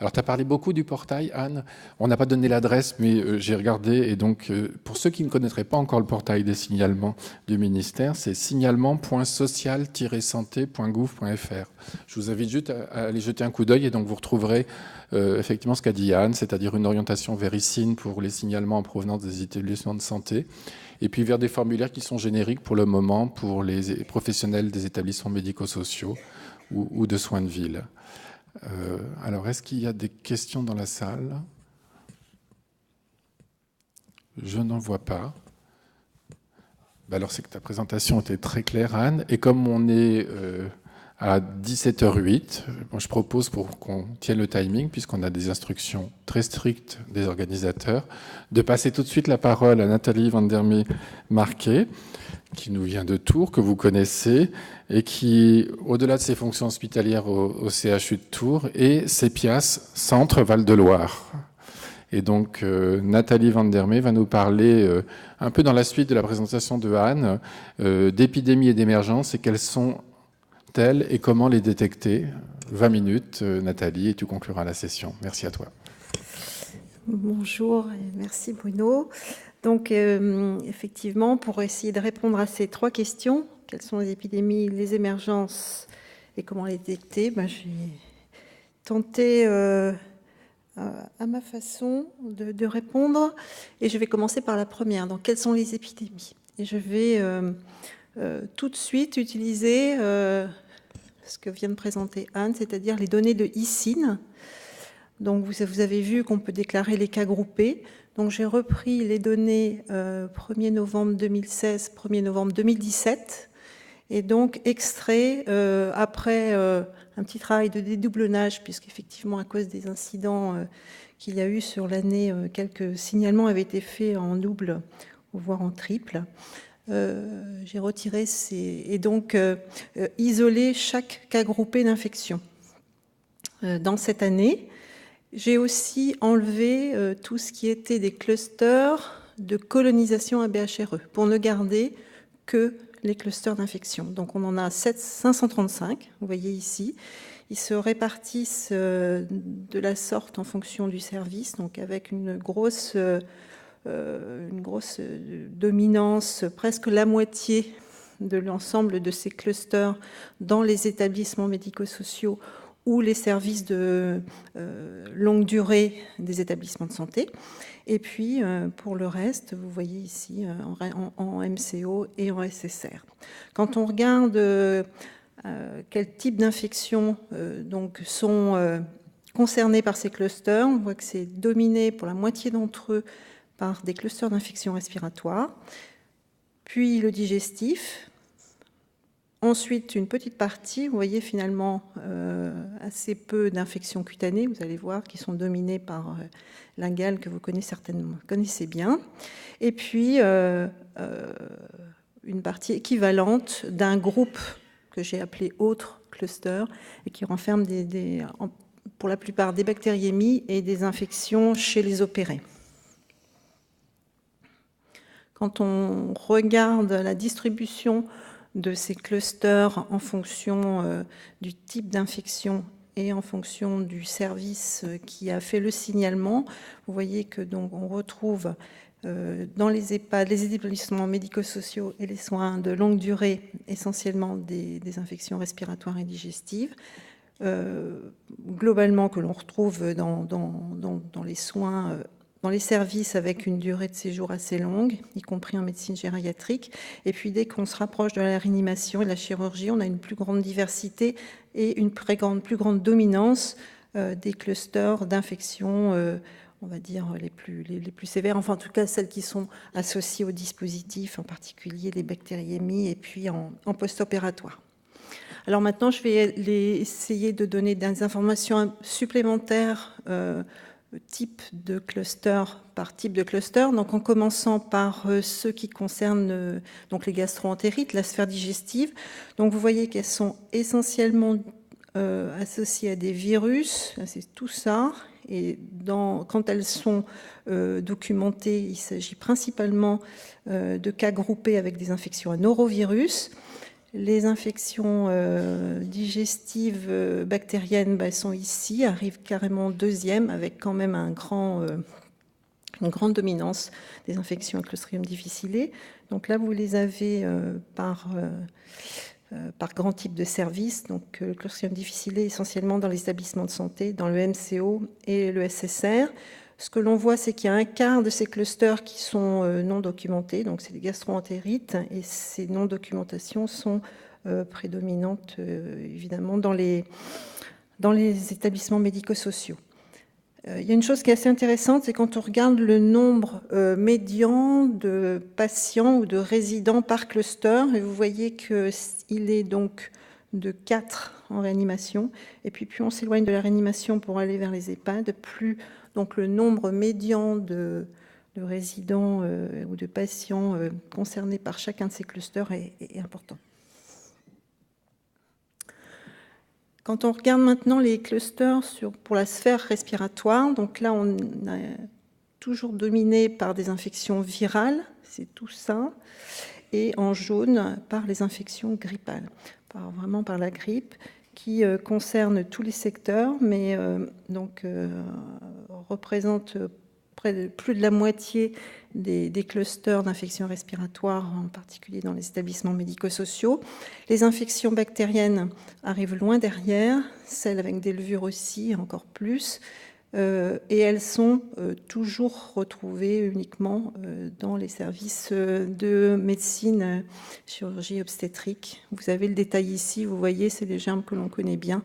Alors, tu as parlé beaucoup du portail, Anne. On n'a pas donné l'adresse, mais j'ai regardé. Et donc, pour ceux qui ne connaîtraient pas encore le portail des signalements du ministère, c'est signalement.social-santé.gouv.fr. Je vous invite juste à aller jeter un coup d'œil et donc vous retrouverez effectivement ce qu'a dit Anne, c'est-à-dire une orientation vers ICIN pour les signalements en provenance des établissements de santé, et puis vers des formulaires qui sont génériques pour le moment pour les professionnels des établissements médico-sociaux ou de soins de ville. Alors, est-ce qu'il y a des questions dans la salle? Je n'en vois pas. Alors, c'est que ta présentation était très claire, Anne. Et comme on est à 17h08, je propose, pour qu'on tienne le timing, puisqu'on a des instructions très strictes des organisateurs, de passer tout de suite la parole à Nathalie Van der Mee-Marquet, qui nous vient de Tours, que vous connaissez, et qui, au-delà de ses fonctions hospitalières au CHU de Tours, est CEPIAS Centre Val-de-Loire. Et donc, Nathalie Van der Mee va nous parler, un peu dans la suite de la présentation de Anne, d'épidémies et d'émergences, et quelles sont-elles et comment les détecter. 20 minutes, Nathalie, et tu concluras la session. Merci à toi. Bonjour, et merci Bruno. Donc, effectivement, pour essayer de répondre à ces trois questions quelles sont les épidémies, les émergences et comment les détecter, je vais tenter à ma façon de répondre. Et je vais commencer par la première. Donc, quelles sont les épidémies? Et je vais tout de suite utiliser ce que vient de présenter Anne, c'est-à-dire les données de ICIN. Donc, vous avez vu qu'on peut déclarer les cas groupés. Donc, j'ai repris les données 1er novembre 2016, 1er novembre 2017, et donc extrait, après un petit travail de dédoublonnage, puisqu'effectivement, à cause des incidents qu'il y a eu sur l'année, quelques signalements avaient été faits en double, voire en triple. J'ai retiré et donc isolé chaque cas groupé d'infection. Dans cette année, j'ai aussi enlevé tout ce qui était des clusters de colonisation à BHRE pour ne garder que les clusters d'infection. Donc on en a 535, vous voyez ici. Ils se répartissent de la sorte en fonction du service, donc avec une grosse dominance, presque la moitié de l'ensemble de ces clusters dans les établissements médico-sociaux ou les services de longue durée des établissements de santé. Et puis, pour le reste, vous voyez ici en MCO et en SSR. Quand on regarde quel type d'infections sont concernés par ces clusters, on voit que c'est dominé pour la moitié d'entre eux par des clusters d'infections respiratoires, puis le digestif. Ensuite, une petite partie, vous voyez finalement assez peu d'infections cutanées, vous allez voir, qui sont dominées par la gale que vous connaissez bien. Et puis, une partie équivalente d'un groupe que j'ai appelé autres clusters et qui renferme pour la plupart des bactériémies et des infections chez les opérés. Quand on regarde la distribution de ces clusters en fonction du type d'infection et en fonction du service qui a fait le signalement, vous voyez que donc on retrouve dans les EHPAD, les établissements médico-sociaux et les soins de longue durée, essentiellement des infections respiratoires et digestives, globalement que l'on retrouve dans les soins, dans les services avec une durée de séjour assez longue, y compris en médecine gériatrique. Et puis dès qu'on se rapproche de la réanimation et de la chirurgie, on a une plus grande diversité et une plus grande dominance des clusters d'infections, on va dire les plus sévères, enfin en tout cas celles qui sont associées au dispositif, en particulier les bactériémies et puis en post-opératoire. Alors maintenant, je vais essayer de donner des informations supplémentaires type de cluster par type de cluster, donc en commençant par ceux qui concernent donc les gastro-entérites, la sphère digestive. Donc vous voyez qu'elles sont essentiellement associées à des virus, c'est tout ça, et quand elles sont documentées, il s'agit principalement de cas groupés avec des infections à norovirus. Les infections digestives bactériennes sont ici, arrivent carrément deuxième, avec quand même une grande dominance des infections à Clostridium difficile. Donc là, vous les avez par grand type de service. Donc le Clostridium difficile essentiellement dans les établissements de santé, dans le MCO et le SSR. Ce que l'on voit, c'est qu'il y a un quart de ces clusters qui sont non documentés, donc c'est des gastro-entérites, et ces non-documentations sont prédominantes évidemment dans les établissements médico-sociaux. Il y a une chose qui est assez intéressante, c'est quand on regarde le nombre médian de patients ou de résidents par cluster, et vous voyez qu'il est donc de 4 en réanimation, et puis plus on s'éloigne de la réanimation pour aller vers les EHPAD, plus donc le nombre médian de résidents ou de patients concernés par chacun de ces clusters est important. Quand on regarde maintenant les clusters pour la sphère respiratoire, donc là on est toujours dominé par des infections virales, c'est tout ça, et en jaune par les infections grippales, vraiment par la grippe, qui concerne tous les secteurs, mais représente plus de la moitié des clusters d'infections respiratoires, en particulier dans les établissements médico-sociaux. Les infections bactériennes arrivent loin derrière, celles avec des levures aussi, encore plus, et elles sont toujours retrouvées uniquement dans les services de médecine, chirurgie obstétrique. Vous avez le détail ici, vous voyez, c'est des germes que l'on connaît bien,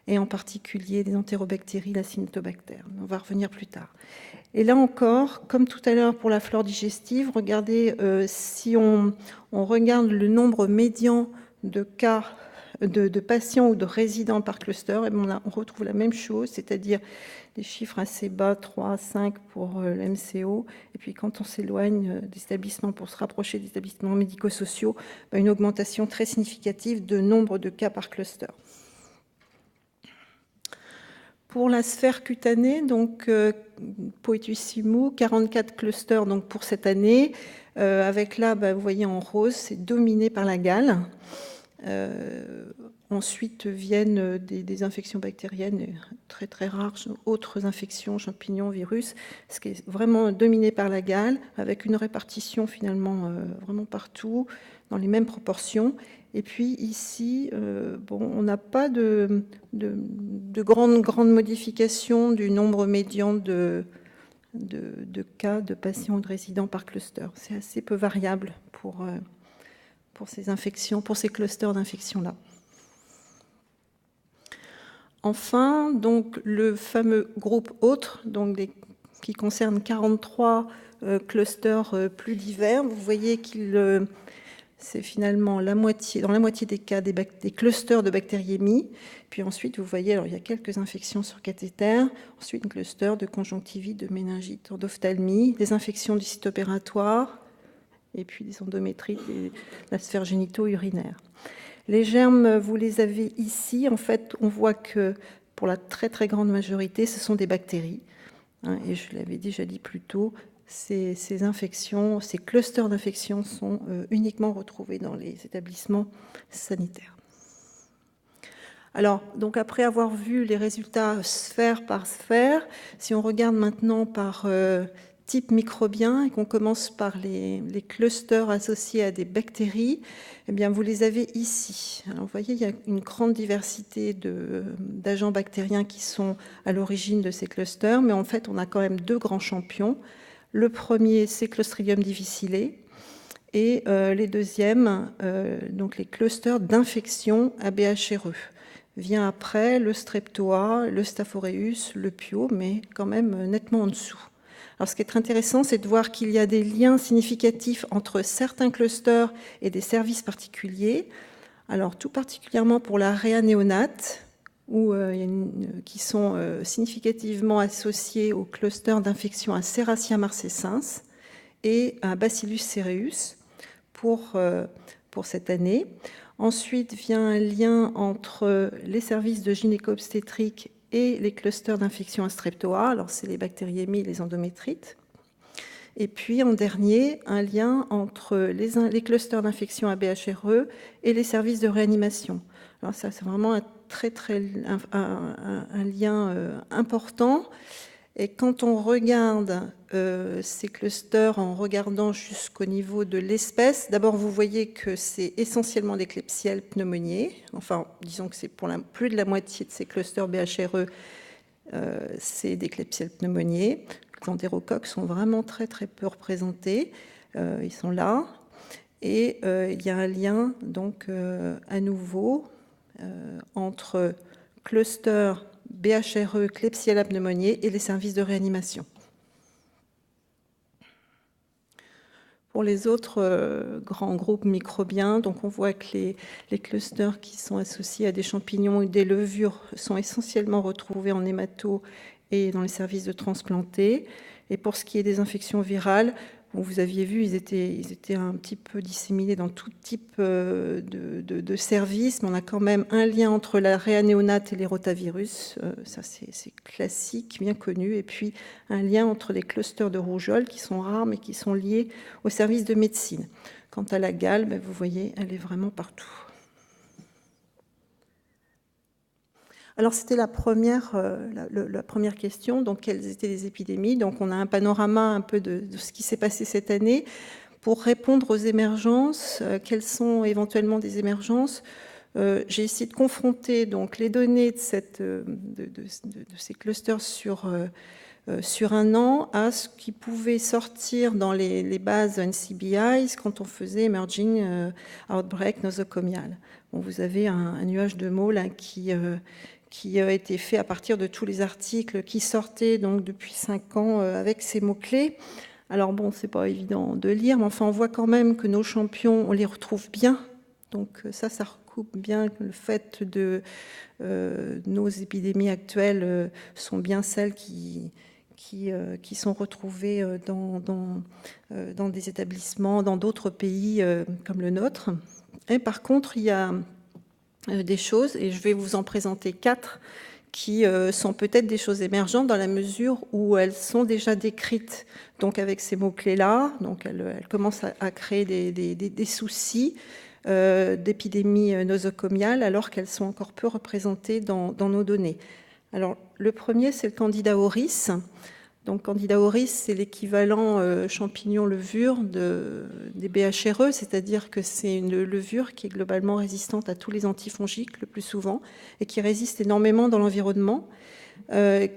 et en particulier des entérobactéries, l'Acinetobacter. On va revenir plus tard. Et là encore, comme tout à l'heure pour la flore digestive, regardez, si on regarde le nombre médian de cas de patients ou de résidents par cluster, et on retrouve la même chose, c'est-à-dire des chiffres assez bas, 3 à 5 pour l'MCO, et puis quand on s'éloigne des établissements pour se rapprocher des établissements médico-sociaux, une augmentation très significative de nombre de cas par cluster. Pour la sphère cutanée, donc Poetussimou, 44 clusters donc, pour cette année, avec là, vous voyez en rose, c'est dominé par la gale. Ensuite viennent des infections bactériennes très très rares, autres infections, champignons, virus, ce qui est vraiment dominé par la gale, avec une répartition finalement vraiment partout, dans les mêmes proportions. Et puis ici, on n'a pas de grandes modifications du nombre médian de cas de patients ou de résidents par cluster. C'est assez peu variable pour ces infections, pour ces clusters d'infections-là. Enfin, donc, le fameux groupe autre, donc qui concerne 43 clusters plus divers, vous voyez qu'il c'est finalement dans la moitié des cas des clusters de bactériémie. Puis ensuite, vous voyez, alors il y a quelques infections sur cathéter, ensuite un cluster de conjonctivite, de méningite, d'ophtalmie, des infections du site opératoire, et puis des endométrites et la sphère génito-urinaire. Les germes, vous les avez ici. En fait, on voit que pour la très très grande majorité, ce sont des bactéries. Et je l'avais déjà dit plus tôt, ces infections, ces clusters d'infections sont uniquement retrouvés dans les établissements sanitaires. Alors, donc après avoir vu les résultats sphère par sphère, si on regarde maintenant par type microbien et qu'on commence par les clusters associés à des bactéries, eh bien, vous les avez ici. Alors, vous voyez, il y a une grande diversité d'agents bactériens qui sont à l'origine de ces clusters, mais en fait, on a quand même deux grands champions. Le premier, c'est Clostridium difficile, et les deuxièmes, donc les clusters d'infection à BHRE. Vient après le Streptoa, le Staph aureus, le Pio, mais quand même nettement en dessous. Alors, ce qui est intéressant, c'est de voir qu'il y a des liens significatifs entre certains clusters et des services particuliers. Alors, tout particulièrement pour la réa néonate, qui sont significativement associés au cluster d'infection à Serratia marcescens et à Bacillus cereus pour cette année. Ensuite vient un lien entre les services de gynéco-obstétrique et les clusters d'infection à Streptoa. Alors, c'est les bactériémies et les endométrites. Et puis, en dernier, un lien entre les clusters d'infection à BHRE et les services de réanimation. Alors, ça, c'est vraiment un lien important. Et quand on regarde ces clusters en regardant jusqu'au niveau de l'espèce, d'abord vous voyez que c'est essentiellement des Klebsiella pneumoniae. Enfin, disons que c'est pour plus de la moitié de ces clusters BHRE, c'est des Klebsiella pneumoniae. Les entérocoques sont vraiment très très peu représentés. Ils sont là. Et il y a un lien, donc, à nouveau, entre cluster BHRE, Klebsiella pneumoniae et les services de réanimation. Pour les autres grands groupes microbiens, donc on voit que les clusters qui sont associés à des champignons ou des levures sont essentiellement retrouvés en hémato et dans les services de transplantés. Et pour ce qui est des infections virales, vous aviez vu, ils étaient un petit peu disséminés dans tout type de services, mais on a quand même un lien entre la réanéonate et les rotavirus, ça c'est classique, bien connu, et puis un lien entre les clusters de rougeole qui sont rares, mais qui sont liés aux services de médecine. Quant à la gale, vous voyez, elle est vraiment partout. Alors, c'était la première question. Donc, quelles étaient les épidémies? Donc, on a un panorama un peu de ce qui s'est passé cette année. Pour répondre aux émergences, quelles sont éventuellement des émergences? J'ai essayé de confronter donc les données de ces clusters sur un an à ce qui pouvait sortir dans les bases NCBI quand on faisait Emerging Outbreak nosocomial. Bon, vous avez un nuage de mots là qui a été fait à partir de tous les articles qui sortaient donc depuis 5 ans avec ces mots-clés. Alors bon, c'est pas évident de lire, mais enfin on voit quand même que nos champions, on les retrouve bien. Donc ça recoupe bien le fait de nos épidémies actuelles sont bien celles qui sont retrouvées dans des établissements, dans d'autres pays comme le nôtre. Et par contre, il y a des choses, et je vais vous en présenter 4, qui sont peut-être des choses émergentes dans la mesure où elles sont déjà décrites donc avec ces mots-clés-là. Donc elles commencent à créer des soucis d'épidémie nosocomiale alors qu'elles sont encore peu représentées dans nos données. Alors le premier, c'est le Candida auris. Donc Candida auris, c'est l'équivalent champignon-levure des BHRE, c'est-à-dire que c'est une levure qui est globalement résistante à tous les antifongiques le plus souvent et qui résiste énormément dans l'environnement,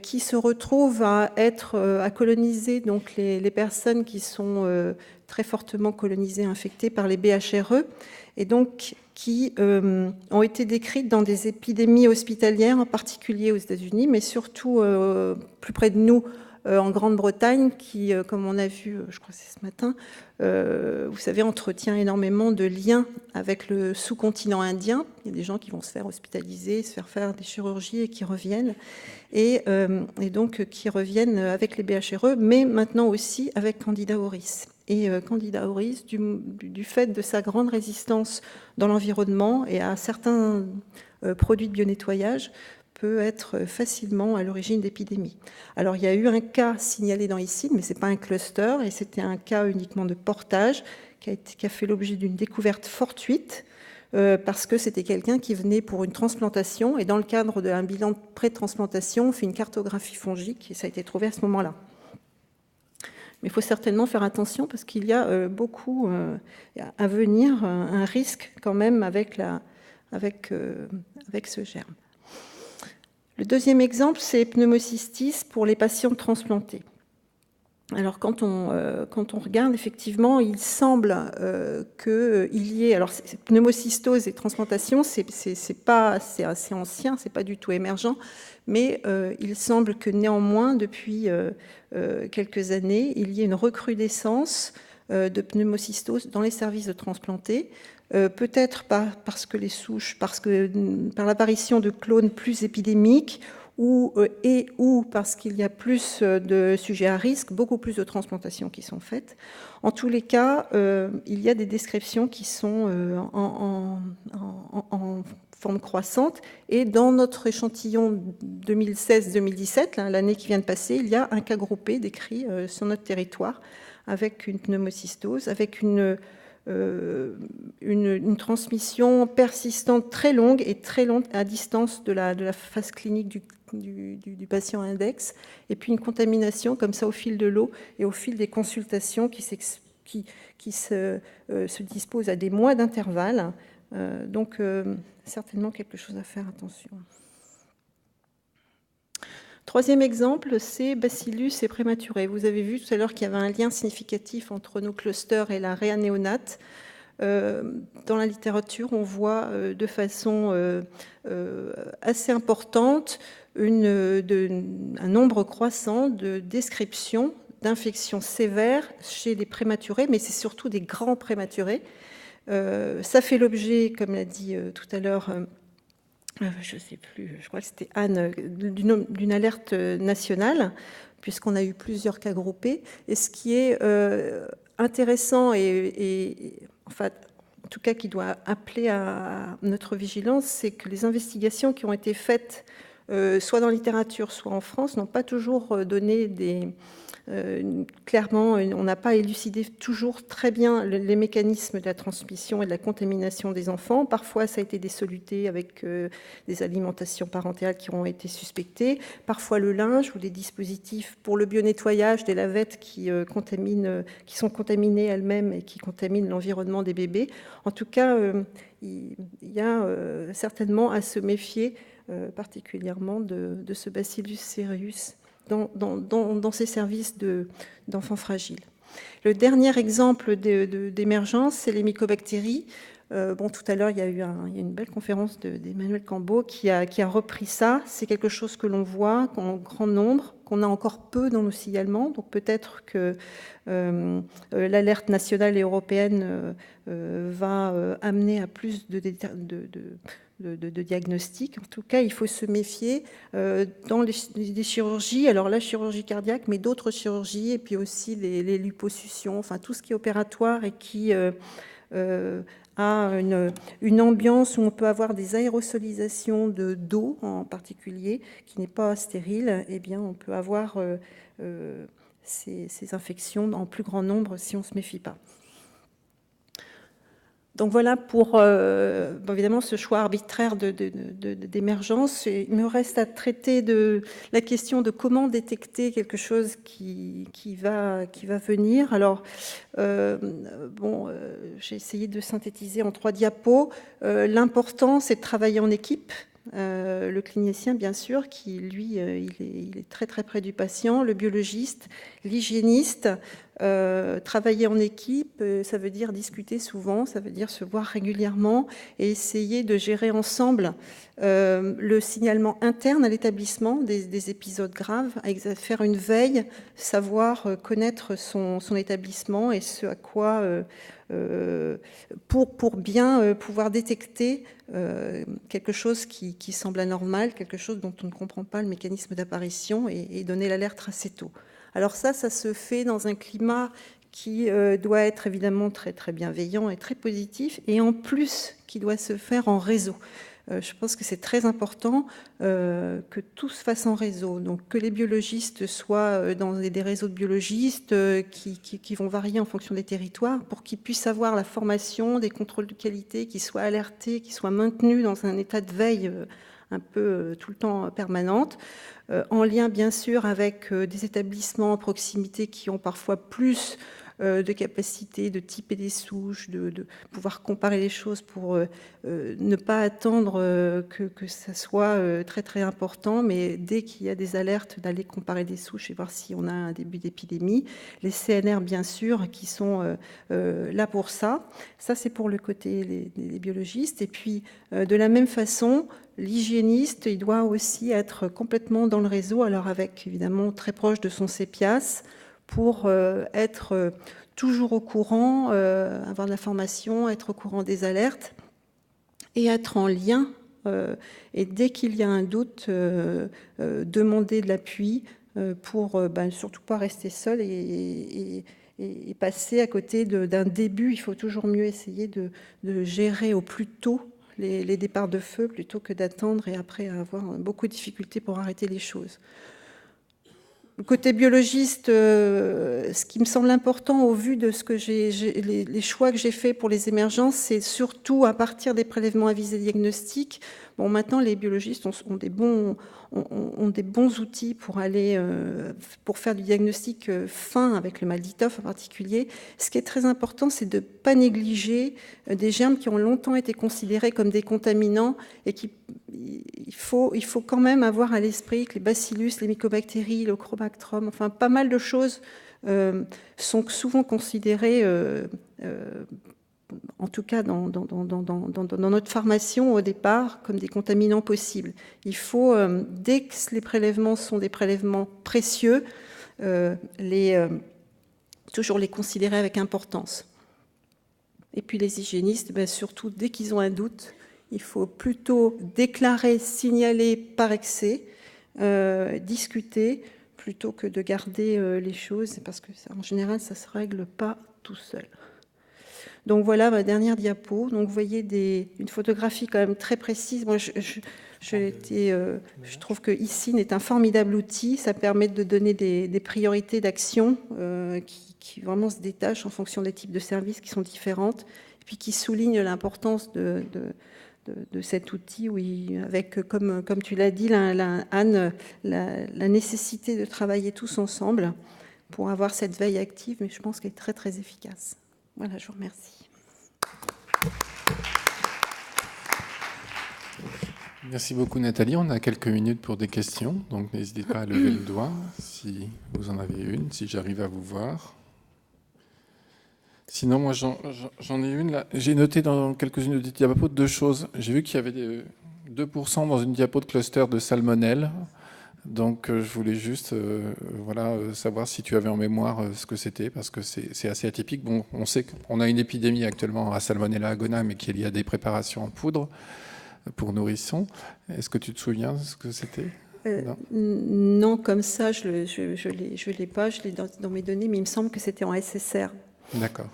qui se retrouve à coloniser donc les personnes qui sont très fortement colonisées, infectées par les BHRE, et donc qui ont été décrites dans des épidémies hospitalières, en particulier aux États-Unis, mais surtout plus près de nous, en Grande-Bretagne, qui, comme on a vu, je crois que c'est ce matin, vous savez, entretient énormément de liens avec le sous-continent indien. Il y a des gens qui vont se faire hospitaliser, se faire des chirurgies et qui reviennent, et donc qui reviennent avec les BHRE, mais maintenant aussi avec Candida auris. Et Candida auris, du fait de sa grande résistance dans l'environnement et à certains produits de bionettoyage, peut être facilement à l'origine d'épidémies. Alors, il y a eu un cas signalé dans ICID, mais ce n'est pas un cluster, et c'était un cas uniquement de portage qui a fait l'objet d'une découverte fortuite, parce que c'était quelqu'un qui venait pour une transplantation, et dans le cadre d'un bilan de pré-transplantation, on fait une cartographie fongique, et ça a été trouvé à ce moment-là. Mais il faut certainement faire attention, parce qu'il y a beaucoup à venir, un risque quand même avec ce germe. Le deuxième exemple, c'est pneumocystis pour les patients transplantés. Alors, quand on regarde, effectivement, il semble qu'il y ait... Alors, pneumocystose et transplantation, c'est assez ancien, c'est pas du tout émergent, mais il semble que néanmoins, depuis quelques années, il y ait une recrudescence de pneumocystose dans les services de transplantés. Peut-être parce que les souches, par l'apparition de clones plus épidémiques, ou parce qu'il y a plus de sujets à risque, beaucoup plus de transplantations qui sont faites. En tous les cas, il y a des descriptions qui sont en forme croissante, et dans notre échantillon 2016-2017, l'année qui vient de passer, il y a un cas groupé décrit sur notre territoire avec une pneumocystose, avec une transmission persistante très longue à distance de la phase clinique du patient index, et puis une contamination comme ça au fil de l'eau et au fil des consultations qui se disposent à des mois d'intervalle. Donc certainement quelque chose à faire attention. Troisième exemple, c'est Bacillus et prématuré. Vous avez vu tout à l'heure qu'il y avait un lien significatif entre nos clusters et la réa néonate. Dans la littérature, on voit de façon assez importante un nombre croissant de descriptions d'infections sévères chez les prématurés, mais c'est surtout des grands prématurés. Ça fait l'objet, comme l'a dit tout à l'heure, je ne sais plus, je crois que c'était Anne, d'une alerte nationale, puisqu'on a eu plusieurs cas groupés. Et ce qui est intéressant et enfin, en tout cas qui doit appeler à notre vigilance, c'est que les investigations qui ont été faites soit dans la littérature, soit en France, n'ont pas toujours donné clairement, on n'a pas élucidé toujours très bien les mécanismes de la transmission et de la contamination des enfants. Parfois, ça a été des solutés avec des alimentations parentales qui ont été suspectées. Parfois, le linge ou des dispositifs pour le bionettoyage des lavettes qui sont contaminées elles-mêmes et qui contaminent l'environnement des bébés. En tout cas, il y a certainement à se méfier particuliérement de ce Bacillus cereus dans ces services d'enfants fragiles. Le dernier exemple d'émergence, c'est les mycobactéries. Tout à l'heure, il y a eu une belle conférence d'Emmanuel Cambeau qui a repris ça. C'est quelque chose que l'on voit en grand nombre, qu'on a encore peu dans nos signalements. Donc peut-être que l'alerte nationale et européenne va amener à plus de diagnostic. En tout cas, il faut se méfier dans les chirurgies, alors la chirurgie cardiaque, mais d'autres chirurgies, et puis aussi les liposuctions, enfin tout ce qui est opératoire et qui a une ambiance où on peut avoir des aérosolisations d'eau en particulier, qui n'est pas stérile. Eh bien, on peut avoir ces infections en plus grand nombre si on ne se méfie pas. Donc voilà pour évidemment ce choix arbitraire d'émergence. Il me reste à traiter de la question de comment détecter quelque chose qui va venir. Alors j'ai essayé de synthétiser en 3 diapos. L'important, c'est de travailler en équipe. Le clinicien, bien sûr, qui lui, il est très très près du patient, le biologiste, l'hygiéniste. Travailler en équipe, ça veut dire discuter souvent, ça veut dire se voir régulièrement et essayer de gérer ensemble le signalement interne à l'établissement des épisodes graves, faire une veille, savoir connaître son établissement et ce à quoi pour bien pouvoir détecter quelque chose qui semble anormal, quelque chose dont on ne comprend pas le mécanisme d'apparition et donner l'alerte assez tôt. Alors ça se fait dans un climat qui doit être évidemment très, très bienveillant et très positif, et en plus qui doit se faire en réseau. Je pense que c'est très important que tout se fasse en réseau, donc que les biologistes soient dans des réseaux de biologistes qui vont varier en fonction des territoires pour qu'ils puissent avoir la formation, des contrôles de qualité, qui soient alertés, qui soient maintenus dans un état de veille un peu tout le temps permanente, en lien bien sûr avec des établissements en proximité qui ont parfois plus de capacité de typer des souches, de pouvoir comparer les choses pour ne pas attendre que ça soit très très important, mais dès qu'il y a des alertes, d'aller comparer des souches et voir si on a un début d'épidémie. Les CNR, bien sûr, qui sont là pour ça. Ça, c'est pour le côté des biologistes. Et puis, de la même façon, l'hygiéniste, il doit aussi être complètement dans le réseau, alors avec évidemment très proche de son CEPIAS, pour être toujours au courant, avoir de la formation, être au courant des alertes et être en lien. Et dès qu'il y a un doute, demander de l'appui pour surtout pas rester seul et passer à côté d'un début. Il faut toujours mieux essayer de gérer au plus tôt les départs de feu plutôt que d'attendre et après avoir beaucoup de difficultés pour arrêter les choses. Côté biologiste, ce qui me semble important au vu de ce que les choix que j'ai faits pour les émergences, c'est surtout à partir des prélèvements à visée diagnostique. Bon, maintenant, les biologistes ont des bons outils pour faire du diagnostic fin avec le mal d'Itoff en particulier. Ce qui est très important, c'est de ne pas négliger des germes qui ont longtemps été considérés comme des contaminants et il faut quand même avoir à l'esprit que les bacillus, les mycobactéries, le chromactrum, enfin pas mal de choses sont souvent considérées, en tout cas dans notre formation au départ, comme des contaminants possibles. Il faut, dès que les prélèvements sont des prélèvements précieux, toujours les considérer avec importance. Et puis les hygiénistes, surtout dès qu'ils ont un doute, il faut plutôt déclarer, signaler par excès, discuter, plutôt que de garder les choses, parce que en général, ça ne se règle pas tout seul. Donc voilà ma dernière diapo. Donc vous voyez une photographie quand même très précise. Moi, Je trouve que ICIN est un formidable outil. Ça permet de donner des priorités d'action qui vraiment se détachent en fonction des types de services qui sont différentes, et puis qui soulignent l'importance de cet outil, avec, comme tu l'as dit, Anne, la nécessité de travailler tous ensemble pour avoir cette veille active, mais je pense qu'elle est très, très efficace. Voilà, je vous remercie. Merci beaucoup Nathalie. On a quelques minutes pour des questions, donc n'hésitez pas à lever le doigt si vous en avez une, si j'arrive à vous voir. Sinon, moi j'en ai une là. J'ai noté dans quelques-unes de diapos 2 choses. J'ai vu qu'il y avait 2% dans une diapo de cluster de salmonelle. Donc je voulais juste savoir si tu avais en mémoire ce que c'était, parce que c'est assez atypique. Bon, on sait qu'on a une épidémie actuellement à Salmonella agona, mais qu'il y a des préparations en poudre pour nourrissons. Est-ce que tu te souviens de ce que c'était ? Non, comme ça, je l'ai pas, je l'ai dans mes données, mais il me semble que c'était en SSR. D'accord.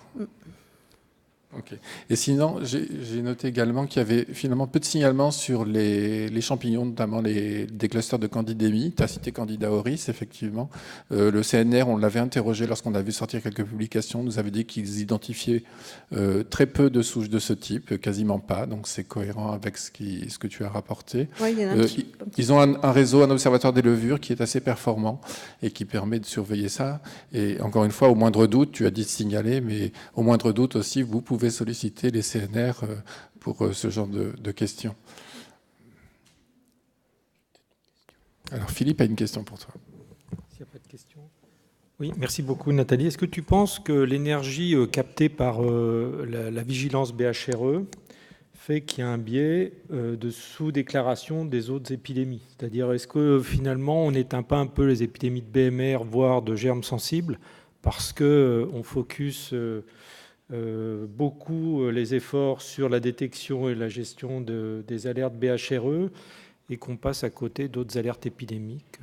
Ok. Et sinon, j'ai noté également qu'il y avait finalement peu de signalements sur les champignons, notamment des clusters de candidémie. Tu as cité Candida auris, effectivement. Le CNR, on l'avait interrogé lorsqu'on a vu sortir quelques publications, nous avait dit qu'ils identifiaient très peu de souches de ce type, quasiment pas. Donc c'est cohérent avec ce que tu as rapporté. Ouais, il y en a ils ont un réseau, un observatoire des levures qui est assez performant et qui permet de surveiller ça. Et encore une fois, au moindre doute, tu as dit de signaler, mais au moindre doute aussi, vous pouvez solliciter les CNR pour ce genre de questions. Alors Philippe a une question pour toi. S'il n'y a pas de questions. Oui, merci beaucoup Nathalie. Est-ce que tu penses que l'énergie captée par la vigilance BHRE fait qu'il y a un biais de sous-déclaration des autres épidémies? C'est-à-dire, est-ce que finalement on n'éteint pas un peu les épidémies de BMR, voire de germes sensibles, parce qu'on focus beaucoup les efforts sur la détection et la gestion des alertes BHRE et qu'on passe à côté d'autres alertes épidémiques?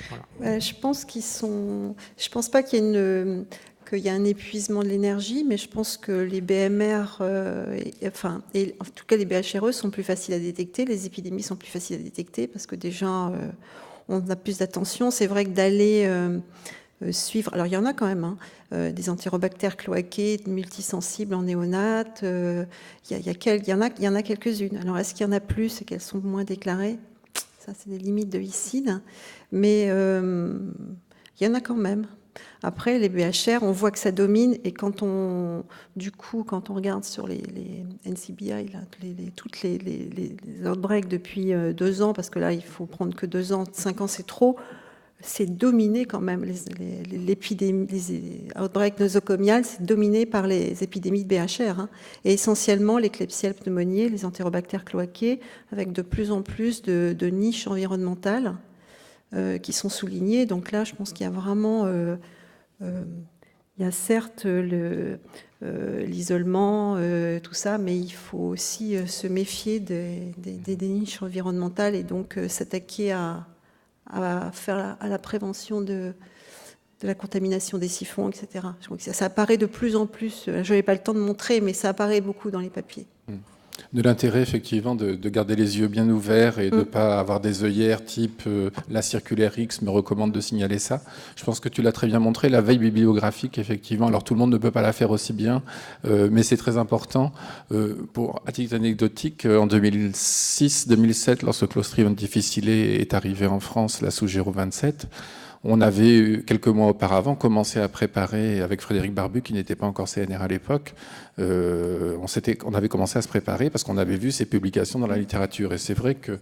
Voilà. Je pense je pense pas qu'il y a un épuisement de l'énergie, mais je pense que les BMR, en tout cas les BHRE sont plus faciles à détecter, les épidémies sont plus faciles à détecter parce que déjà on a plus d'attention. C'est vrai que d'aller suivre, alors il y en a quand même, des entérobactères cloaqués, multisensibles en néonates, il y en a quelques-unes. Alors est-ce qu'il y en a plus et qu'elles sont moins déclarées? Ça, c'est des limites de ICIN, mais il y en a quand même. Après, les BHR, on voit que ça domine, et quand on regarde sur les NCBI, là, toutes les outbreaks depuis 2 ans, parce que là, il faut prendre que 2 ans, 5 ans, c'est trop, c'est dominé quand même, l'épidémie, les outbreaks nosocomiales, c'est dominé par les épidémies de BHR, et essentiellement les Klebsiella pneumoniae, les entérobactères cloaqués, avec de plus en plus de niches environnementales qui sont soulignées. Donc là, je pense qu'il y a vraiment, il y a certes l'isolement, tout ça, mais il faut aussi se méfier des niches environnementales et donc s'attaquer à la prévention de la contamination des siphons, etc. Je crois que ça apparaît de plus en plus. Je n'avais pas le temps de montrer, mais ça apparaît beaucoup dans les papiers. De l'intérêt, effectivement, de garder les yeux bien ouverts et de ne pas avoir des œillères type la circulaire X me recommande de signaler ça. Je pense que tu l'as très bien montré, la veille bibliographique, effectivement. Alors, tout le monde ne peut pas la faire aussi bien, mais c'est très important. À titre anecdotique, en 2006-2007, lorsque Clostridium difficile est arrivé en France, là, sous Géro27, on avait, quelques mois auparavant, commencé à préparer, avec Frédéric Barbu, qui n'était pas encore CNR à l'époque, on avait commencé à se préparer parce qu'on avait vu ces publications dans la littérature. Et c'est vrai que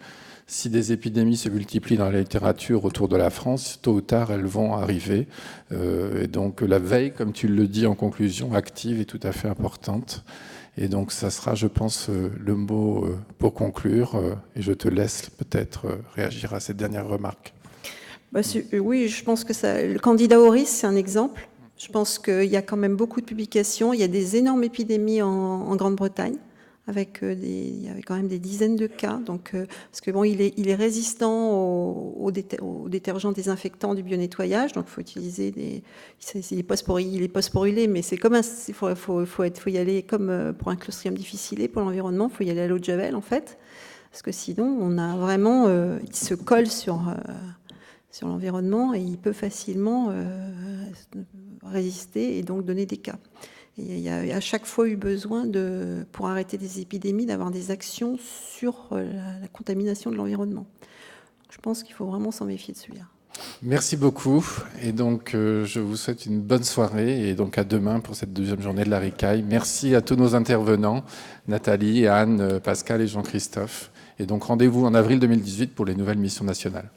si des épidémies se multiplient dans la littérature autour de la France, tôt ou tard, elles vont arriver. Et donc la veille, comme tu le dis en conclusion, active est tout à fait importante. Et donc ça sera, je pense, le mot pour conclure. Et je te laisse peut-être réagir à cette dernière remarque. Oui, je pense que le Candida auris, c'est un exemple. Je pense qu'il y a quand même beaucoup de publications. Il y a des énormes épidémies en Grande-Bretagne, avec il y avait quand même des dizaines de cas. Donc, parce que bon, il est résistant aux détergents désinfectants du bionettoyage. Donc, il faut utiliser il est posporulé, mais c'est comme il faut y aller comme pour un Clostridium difficile pour l'environnement. Il faut y aller à l'eau de javel, en fait. Parce que sinon, on a vraiment, il se colle sur l'environnement et il peut facilement résister et donc donner des cas. Et il y a à chaque fois eu besoin, pour arrêter des épidémies, d'avoir des actions sur la contamination de l'environnement. Je pense qu'il faut vraiment s'en méfier de celui-là. Merci beaucoup. Et donc, je vous souhaite une bonne soirée et donc à demain pour cette deuxième journée de la RICAI. Merci à tous nos intervenants, Nathalie, Anne, Pascal et Jean-Christophe. Et donc, rendez-vous en avril 2018 pour les nouvelles missions nationales.